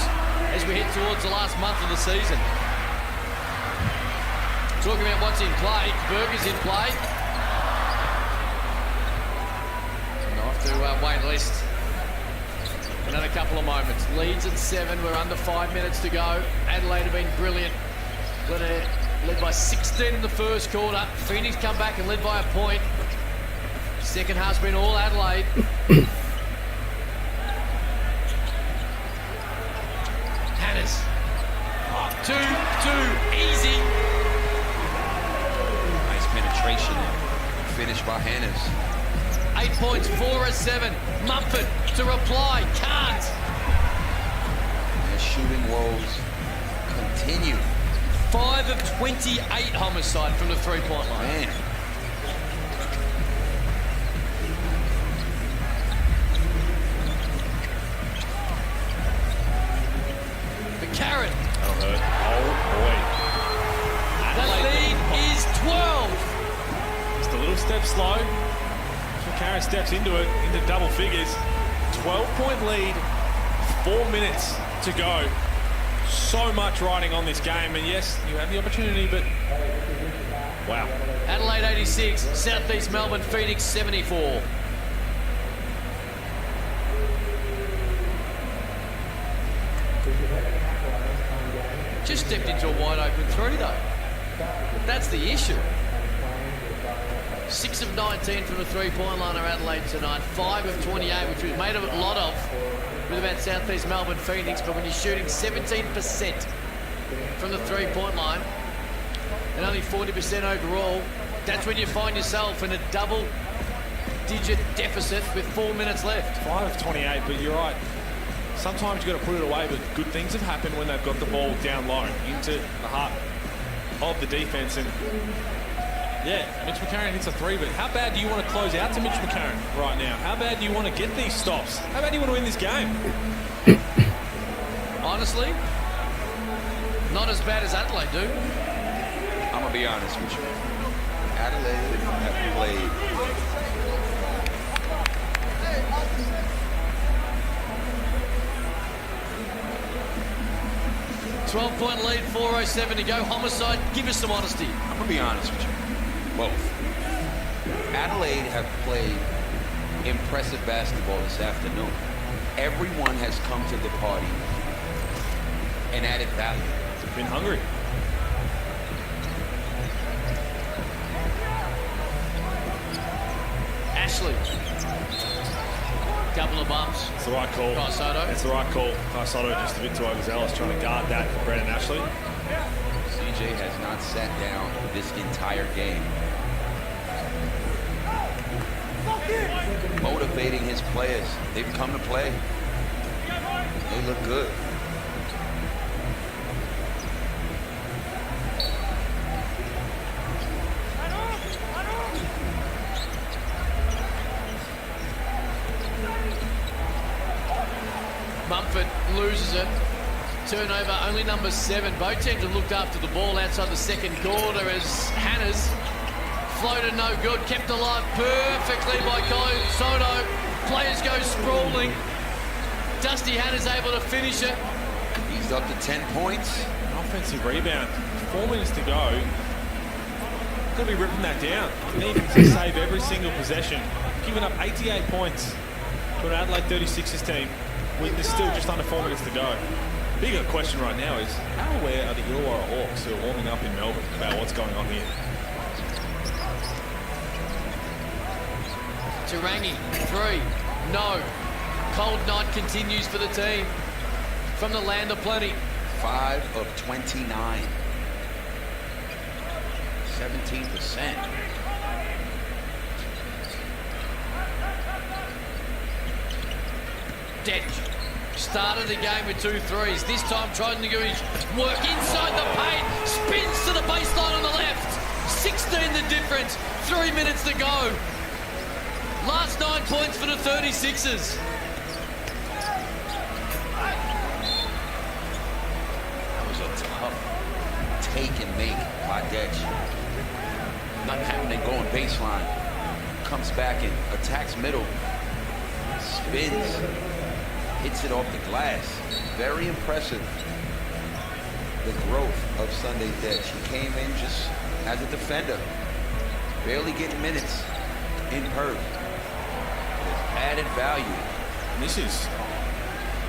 Speaker 1: as we head towards the last month of the season. Talking about what's in play, Berger's in play. And off to Wayne List. Another couple of moments. Leads at 7. We're under 5 minutes to go. Adelaide have been brilliant. Led by 16 in the first quarter. Phoenix come back and led by a point. Second half's been all Adelaide. Hannah's. 2-2. Easy.
Speaker 3: Nice penetration and finish by Hannah's.
Speaker 1: 8 points, 4 of 7. Mumford to reply, can't.
Speaker 3: And shooting woes continue.
Speaker 1: 5 of 28 homicide from the 3-point line.
Speaker 3: Man,
Speaker 2: steps into it, into double figures. 12-point lead, 4 minutes to go. So much riding on this game, and yes, you have the opportunity, but wow.
Speaker 1: Adelaide 86, South East Melbourne Phoenix 74. Just stepped into a wide open three though. That's the issue. 6 of 19 from the three-point line are Adelaide tonight. 5 of 28, which we've made a lot of with about South East Melbourne Phoenix, but when you're shooting 17% from the three-point line and only 40% overall, that's when you find yourself in a double-digit deficit with 4 minutes left.
Speaker 2: 5 of 28, but you're right. Sometimes you've got to put it away, but good things have happened when they've got the ball down low into the heart of the defense. And yeah, Mitch McCarron hits a three, but how bad do you want to close out to Mitch McCarron right now? How bad do you want to get these stops? How bad do you want to win this game?
Speaker 1: Honestly, not as bad as Adelaide do.
Speaker 3: I'm going to be honest with you. Adelaide have played
Speaker 1: 12-point lead, 4:07 to go. Homicide, give us some honesty.
Speaker 3: I'm going to be honest with you. Both. Adelaide have played impressive basketball this afternoon. Everyone has come to the party and added value.
Speaker 2: They've been hungry.
Speaker 1: Ashley. Couple of bumps.
Speaker 2: It's the right call.
Speaker 1: Sotto.
Speaker 2: It's the right call. Sotto just a bit too overzealous, trying to guard that for Brandon Ashley.
Speaker 3: CJ has not sat down this entire game. Motivating his players. They've come to play. They look good.
Speaker 1: Mumford loses it. Turnover, only number 7. Both teams have looked after the ball outside the second quarter as Hannah's floated no good, kept alive perfectly by Sotto. Players go sprawling. Dusty Hannah's able to finish it.
Speaker 3: He's up to 10 points.
Speaker 2: An offensive rebound. 4 minutes to go. Got to be ripping that down. Needing to save every single possession. Giving up 88 points to an Adelaide 36ers team with there's still just under 4 minutes to go. Bigger question right now is how aware are the Illawarra Hawks who are warming up in Melbourne about what's going on here?
Speaker 1: Tarangi, 3. No. Cold night continues for the team. From the land of plenty.
Speaker 3: 5 of 29. 17%.
Speaker 1: Detch started the game with 2 threes. This time trying to do his work inside the paint. Spins to the baseline on the left. 16 the difference. 3 minutes to go. Last 9 points for the 36ers.
Speaker 3: That was a tough take and make by Detch. Not having it going baseline. Comes back and attacks middle. Spins. Hits it off the glass. Very impressive. The growth of Sunday Detch. He came in just as a defender. Barely getting minutes in Perth. Added value.
Speaker 2: This is...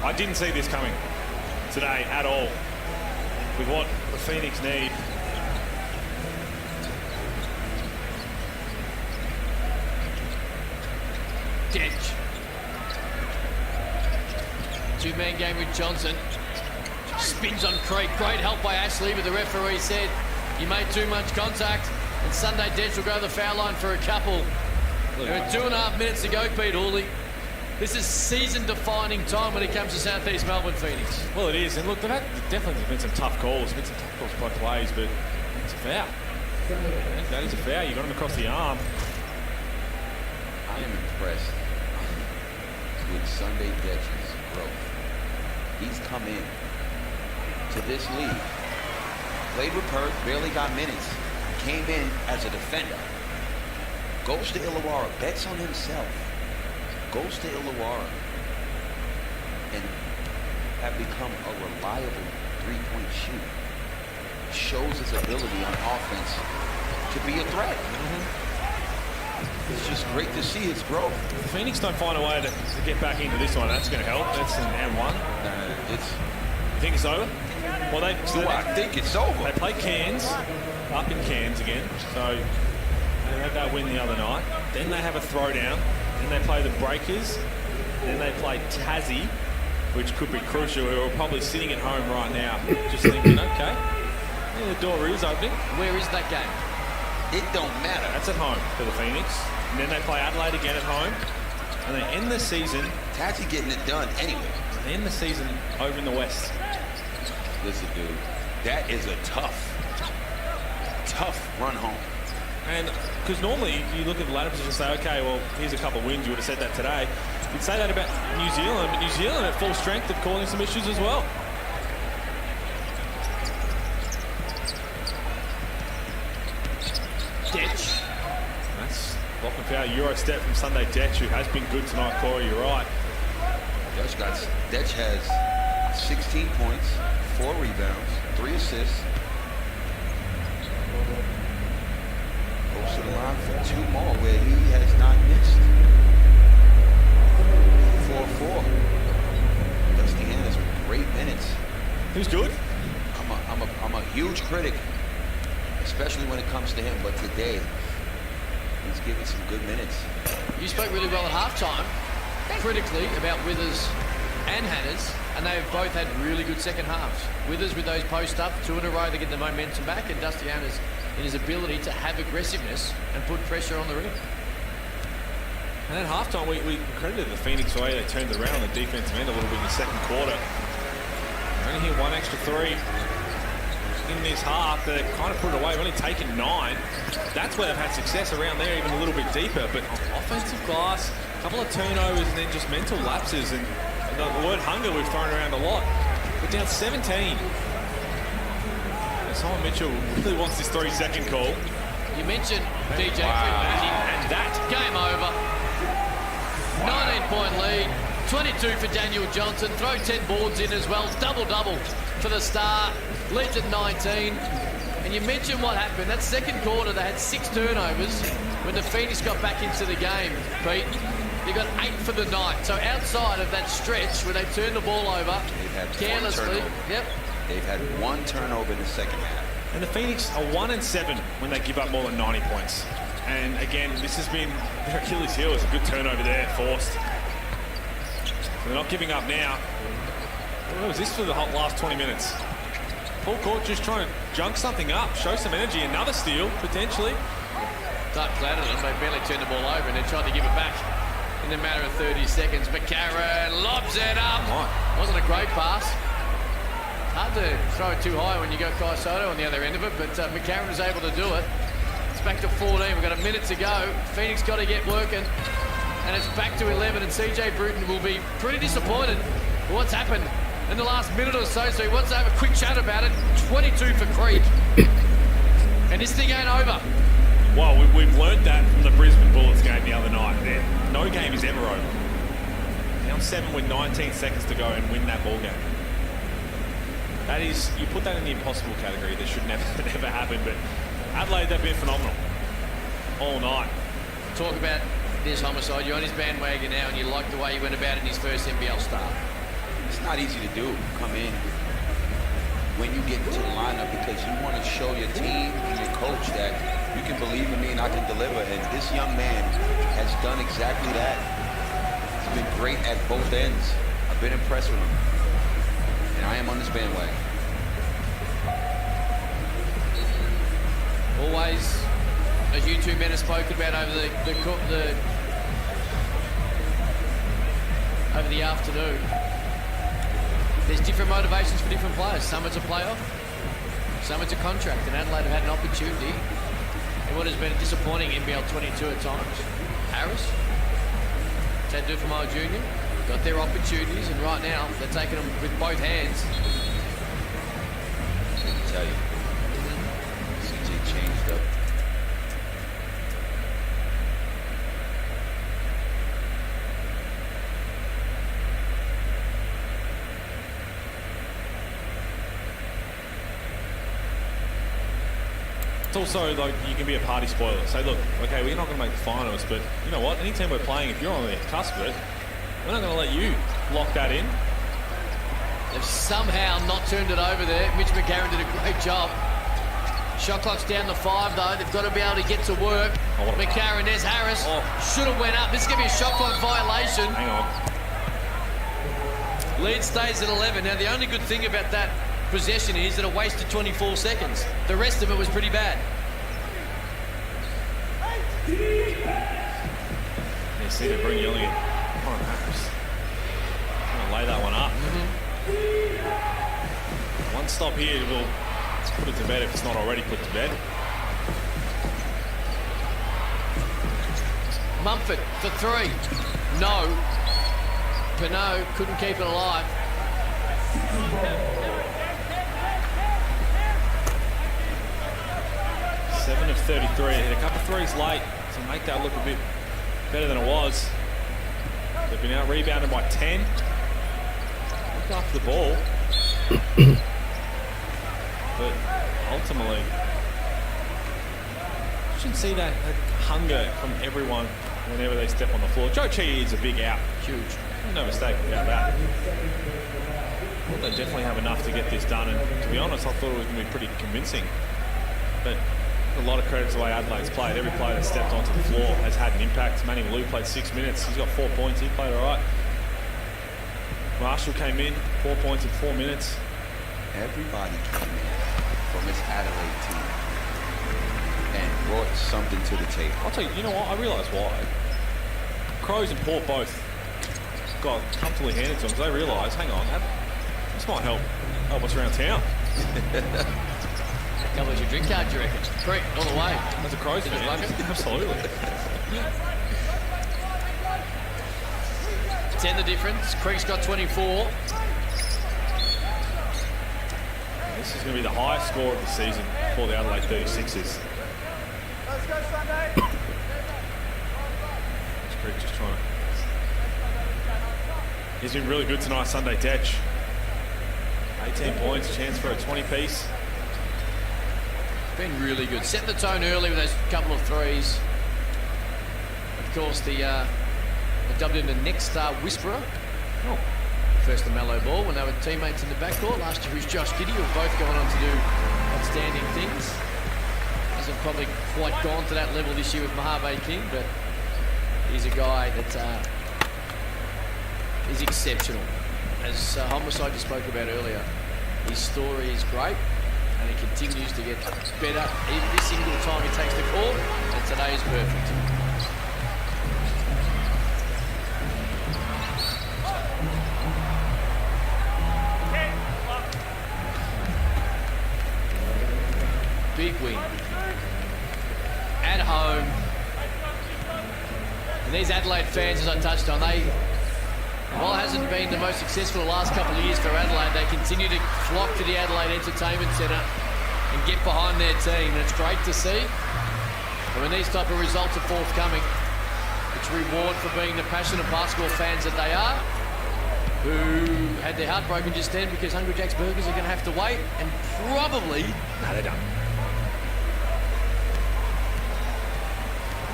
Speaker 2: I didn't see this coming today at all. With what the Phoenix need.
Speaker 1: Detch. 2-man game with Johnson. Spins on Creek. Great help by Ashley, but the referee said you made too much contact. And Sunday Detch will go to the foul line for a couple. There are 2.5 minutes to go, Pete Hawley. This is season-defining time when it comes to South East Melbourne Phoenix.
Speaker 2: Well, it is. And look, there definitely been some tough calls. Been some tough calls both ways, but it's a foul. That is a foul. You got him across the arm.
Speaker 3: I am impressed with Sunday Detch's growth. He's come in to this league. Played with Perth, barely got minutes. Came in as a defender. Goes to Illawarra, bets on himself. goes to Illawarra and have become a reliable three-point shooter, shows his ability on offense to be a threat. It's just great to see his growth.
Speaker 2: If Phoenix don't find a way to get back into this one, that's going to help. That's an M1. You think it's over? Well, I
Speaker 3: think it's over.
Speaker 2: They play Cairns, up in Cairns again. So they had that win the other night. Then they have a throwdown. Then they play the Breakers. Then they play Tassie, which could be crucial. Who are probably sitting at home right now, just thinking, okay, yeah, the door is opening.
Speaker 1: Where is that game?
Speaker 3: It don't matter.
Speaker 2: That's at home for the Phoenix. And then they play Adelaide again at home. And they end the season.
Speaker 3: Tassie getting it done anyway.
Speaker 2: They end the season over in the West.
Speaker 3: Listen, dude, that is a tough run home.
Speaker 2: And because normally you look at the ladder position and say, okay, well, here's a couple of wins. You would have said that today. You'd say that about New Zealand, but New Zealand at full strength are causing some issues as well.
Speaker 1: Detch.
Speaker 2: That's block and foul Euro step from Sunday Detch, who has been good tonight, Corey. You're right.
Speaker 3: Detch has 16 points, 4 rebounds, 3 assists. Goes to the line for 2 more where he has not missed. 4-4. Dusty Hannah's great minutes.
Speaker 2: Who's good?
Speaker 3: I'm a huge critic, especially when it comes to him, but today he's giving some good minutes.
Speaker 1: You spoke really well at halftime, critically, about Withers and Hannah's, and they've both had really good second halves. Withers with those post-up, 2 in a row to get the momentum back, and Dusty Hannah's in his ability to have aggressiveness and put pressure on the rim.
Speaker 2: And at halftime, we credited the Phoenix the way they turned around the defensive end a little bit in the second quarter. Only hit 1 extra 3 in this half. They kind of put it away. They've only taken 9. That's where they've had success around there, even a little bit deeper. But offensive glass, a couple of turnovers, and then just mental lapses. And the word hunger we've thrown around a lot. We're down 17. Simon Mitchell really wants this 3-second call.
Speaker 1: You mentioned DJ and that game over. 19-point lead, 22 for Daniel Johnson. Throw 10 boards in as well. Double-double for the Star. Leads at 19. And you mentioned what happened. That second quarter, they had 6 turnovers when the Phoenix got back into the game, Pete. They got 8 for the night. So outside of that stretch where they turned the ball over carelessly.
Speaker 3: They've had 1 turnover in the second half.
Speaker 2: And the Phoenix are 1-7 when they give up more than 90 points. And again, this has been their Achilles heel. Is a good turnover there, forced. So they're not giving up now. What was this for the last 20 minutes? Full court just trying to junk something up, show some energy. Another steal, potentially.
Speaker 1: Dark clouded them. They barely turned the ball over and they tried to give it back in a matter of 30 seconds. McCarron lobs it up. Wasn't a great pass. Hard to throw it too high when you got Kai Sotto on the other end of it, but McCarron was able to do it. It's back to 14. We've got a minute to go. Phoenix got to get working, and it's back to 11. And CJ Bruton will be pretty disappointed with what's happened in the last minute or so. So he wants to have a quick chat about it. 22 for Creek, and this thing ain't over.
Speaker 2: Well, we've learned that from the Brisbane Bullets game the other night. No game is ever over. Down 7 with 19 seconds to go and win that ball game. That is, you put that in the impossible category. That should never happen. But Adelaide, they've been phenomenal all night.
Speaker 1: Talk about this homicide. You're on his bandwagon now, and you like the way he went about in his first NBL start.
Speaker 3: It's not easy to do. Come in when you get into the lineup because you want to show your team and your coach that you can believe in me and I can deliver. And this young man has done exactly that. He's been great at both ends. I've been impressed with him. And I am on this bandwagon.
Speaker 1: Always, as you two men have spoken about over the afternoon, there's different motivations for different players. Some it's a playoff, some it's a contract. And Adelaide have had an opportunity in what has been a disappointing NBL 22 at times. Harris, Ted Dufamile Jr., got their opportunities, and right now they're taking them with both hands.
Speaker 3: I tell you, CJ changed up. I
Speaker 1: 1
Speaker 2: It's also like you can be a party spoiler. Say, look, okay, we're not going to make the finals, but you know what? Any team we're playing, if you're on the cusp of it, we're not going to let you lock that in.
Speaker 1: They've somehow not turned it over there. Mitch McGarren did a great job. Shot clock's down to 5 though. They've got to be able to get to work. McCarron, there's Harris. Should have went up. This is going to be a shot clock violation.
Speaker 2: Hang on.
Speaker 1: Lead stays at 11. Now the only good thing about that possession is that it wasted 24 seconds. The rest of it was pretty bad.
Speaker 2: You see they bring Elliott. Come on, Harris. Going to lay that one up. One stop here will put it to bed if it's not already put to bed.
Speaker 1: Mumford for 3. No. Pinot couldn't keep it alive.
Speaker 2: Seven of 33. Hit a couple of threes late to make that look a bit better than it was. They've been out rebounded by 10. Look after the ball. But ultimately, you shouldn't see that hunger from everyone whenever they step on the floor. Joe Chi is a big out.
Speaker 1: Huge.
Speaker 2: No mistake about that. I thought they definitely have enough to get this done, and to be honest, I thought it was going to be pretty convincing. But a lot of credit to the way Adelaide's played. Every player that stepped onto the floor has had an impact. Manny Malou played 6 minutes. He's got 4 points. He played all right. Marshall came in, 4 points in 4 minutes.
Speaker 3: Everybody came in from this Adelaide team and brought something to the table.
Speaker 2: I'll tell you, you know what? I realise why. Crows and Port both got comfortably handed to them because they realise, hang on, this might help us around town.
Speaker 1: How much your drink card, do you reckon? Great, all the way.
Speaker 2: As a Crows fan, absolutely.
Speaker 1: 10 the difference. Creek's got 24.
Speaker 2: This is going to be the highest score of the season for the Adelaide 36ers.
Speaker 4: Let's go, Sunday.
Speaker 2: Creek just trying to... He's been really good tonight, Sunday Detch. 18 points, chance for a 20-piece.
Speaker 1: Been really good. Set the tone early with those couple of threes. Of course, they dubbed him the next star whisperer.
Speaker 2: Oh.
Speaker 1: First the Mallow ball when they were teammates in the backcourt. Last year was Josh Giddey, who have both gone on to do outstanding things. Hasn't probably quite gone to that level this year with Mojave King, but he's a guy that is exceptional. As Homicide just spoke about earlier, his story is great and he continues to get better every single time he takes the court, and today is perfect. Big win. At home. And these Adelaide fans, as I touched on, while it hasn't been the most successful the last couple of years for Adelaide, they continue to flock to the Adelaide Entertainment Centre and get behind their team. And it's great to see. And when these type of results are forthcoming, it's reward for being the passionate basketball fans that they are, who had their heart broken just then because Hungry Jack's Burgers are going to have to wait and probably...
Speaker 2: No, they're done.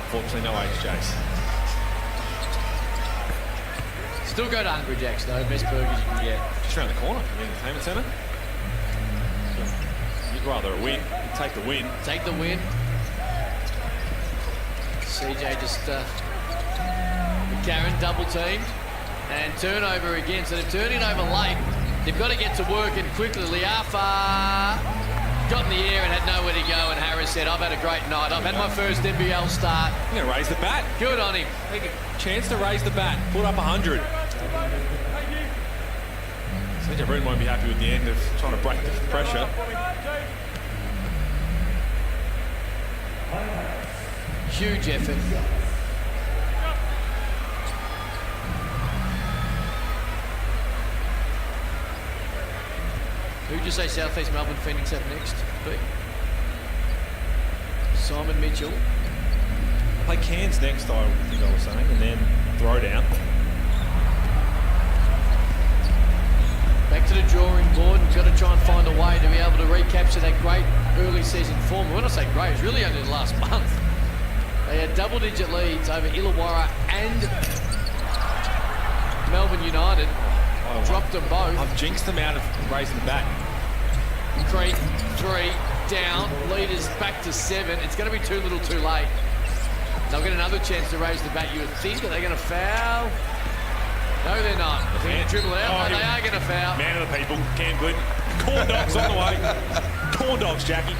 Speaker 2: Unfortunately, no HJs.
Speaker 1: Still go to Hungry Jack's though, best burgers you can get.
Speaker 2: Just around the corner from the entertainment centre. You'd rather a win. You'd take the win.
Speaker 1: Take the win. CJ just McCarron double teamed and turnover again. So they're turning over late. They've got to get to work and quickly. Liafa got in the air and had nowhere to go, and Harris said, I've had a great night. I've had my first NBL start.
Speaker 2: You're going to raise the bat.
Speaker 1: Good on him.
Speaker 2: Chance to raise the bat. Put up 100. CJ Breen won't be happy with the end of trying to break the pressure.
Speaker 1: Huge effort. Who'd you say South East Melbourne Phoenix have next? B. Simon Mitchell.
Speaker 2: Play Cairns next, I think I was saying, and then throw down.
Speaker 1: Back to the drawing board. We've got to to try and find a way to be able to recapture that great early season form. When I say great, it's really only the last month. They had double-digit leads over Illawarra and Melbourne United. Dropped them both.
Speaker 2: I've jinxed them out of raising the bat.
Speaker 1: Creek, 3, down. Leaders back to 7. It's going to be too little too late. They'll get another chance to raise the bat, you would think. Are they going to foul? No, they're not. They're going to dribble out. No, they are going to foul.
Speaker 2: Man of the people, Cam Glidden. Corn dogs on the way. Corn dogs, Jackie.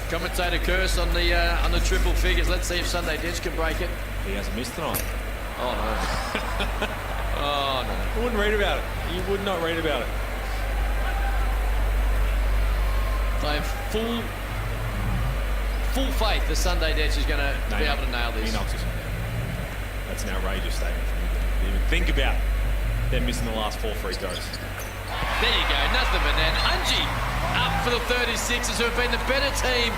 Speaker 1: Commentator curse on the triple figures. Let's see if Sunday Ditch can break it.
Speaker 2: He hasn't missed tonight.
Speaker 1: Oh, no. Oh, no.
Speaker 2: I wouldn't read about it. You would not read about it.
Speaker 1: I have full faith that Sunday Ditch is going to be able to nail this.
Speaker 2: He knocks us on down. That's an outrageous statement for me to even think about them missing the last 4 free throws.
Speaker 1: There you go, nothing but that. Unji up for the 36ers, who have been the better team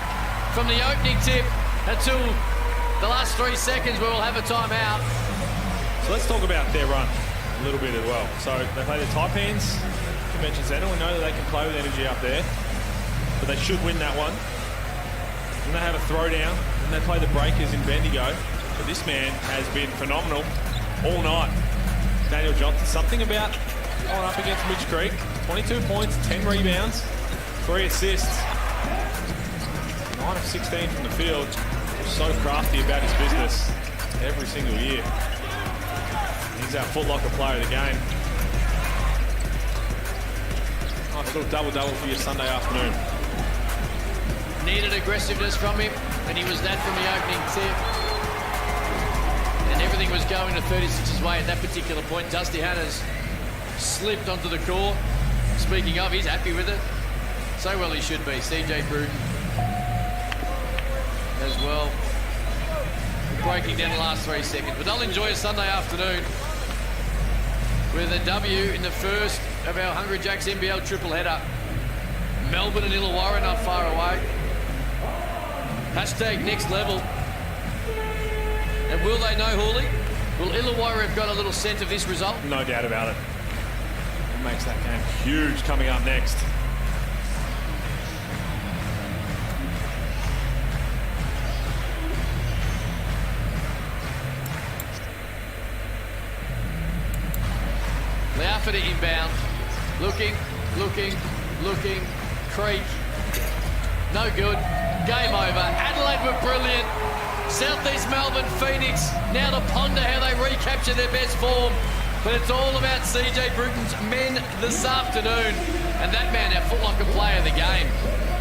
Speaker 1: from the opening tip until the last 3 seconds where we'll have a timeout.
Speaker 2: So let's talk about their run a little bit as well. So they play the Taipans Convention Centre. We know that they can play with energy up there, but they should win that one. And they have a throwdown, and they play the Breakers in Bendigo. But this man has been phenomenal all night. Daniel Johnson, something about going up against Midge Creek. 22 points, 10 rebounds, 3 assists. 9 of 16 from the field. So crafty about his business every single year. He's our Foot Locker player of the game. Nice little double-double for your Sunday afternoon.
Speaker 1: Needed aggressiveness from him, and he was that from the opening tip. And everything was going to 36's way at that particular point. Dusty Hannah's slipped onto the court. Speaking of, he's happy with it. So well he should be. CJ Bruton as well. Breaking down the last 3 seconds. But they'll enjoy a Sunday afternoon with a W in the first of our Hungry Jacks NBL triple header. Melbourne and Illawarra not far away. Hashtag next level. And will they know, Hawley? Will Illawarra have got a little sense of this result?
Speaker 2: No doubt about it. It makes that game huge coming up next.
Speaker 1: Laughing to inbound. Looking. Creek. No good. Game over. Adelaide were brilliant. South East Melbourne, Phoenix, now to ponder how they recapture their best form. But it's all about CJ Bruton's men this afternoon. And that man, our Foot Locker player of the game.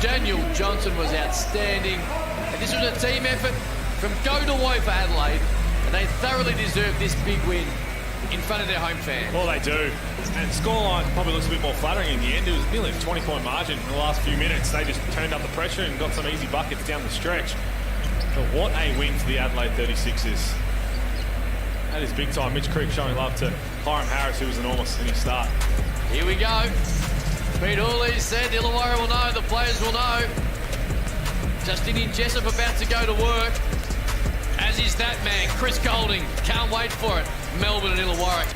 Speaker 1: Daniel Johnson was outstanding. And this was a team effort from go to woe for Adelaide. And they thoroughly deserve this big win in front of their home fans.
Speaker 2: Well, they do. And scoreline probably looks a bit more flattering in the end. It was nearly a 20-point margin in the last few minutes. They just turned up the pressure and got some easy buckets down the stretch. But what a win for the Adelaide 36ers. That is big time. Mitch Creek showing love to Hiram Harris, who was enormous in his start.
Speaker 1: Here we go. Pete Hawley said Illawarra will know, the players will know. Justinian Jessup about to go to work. As is that man, Chris Golding. Can't wait for it. Melbourne and Illawarra.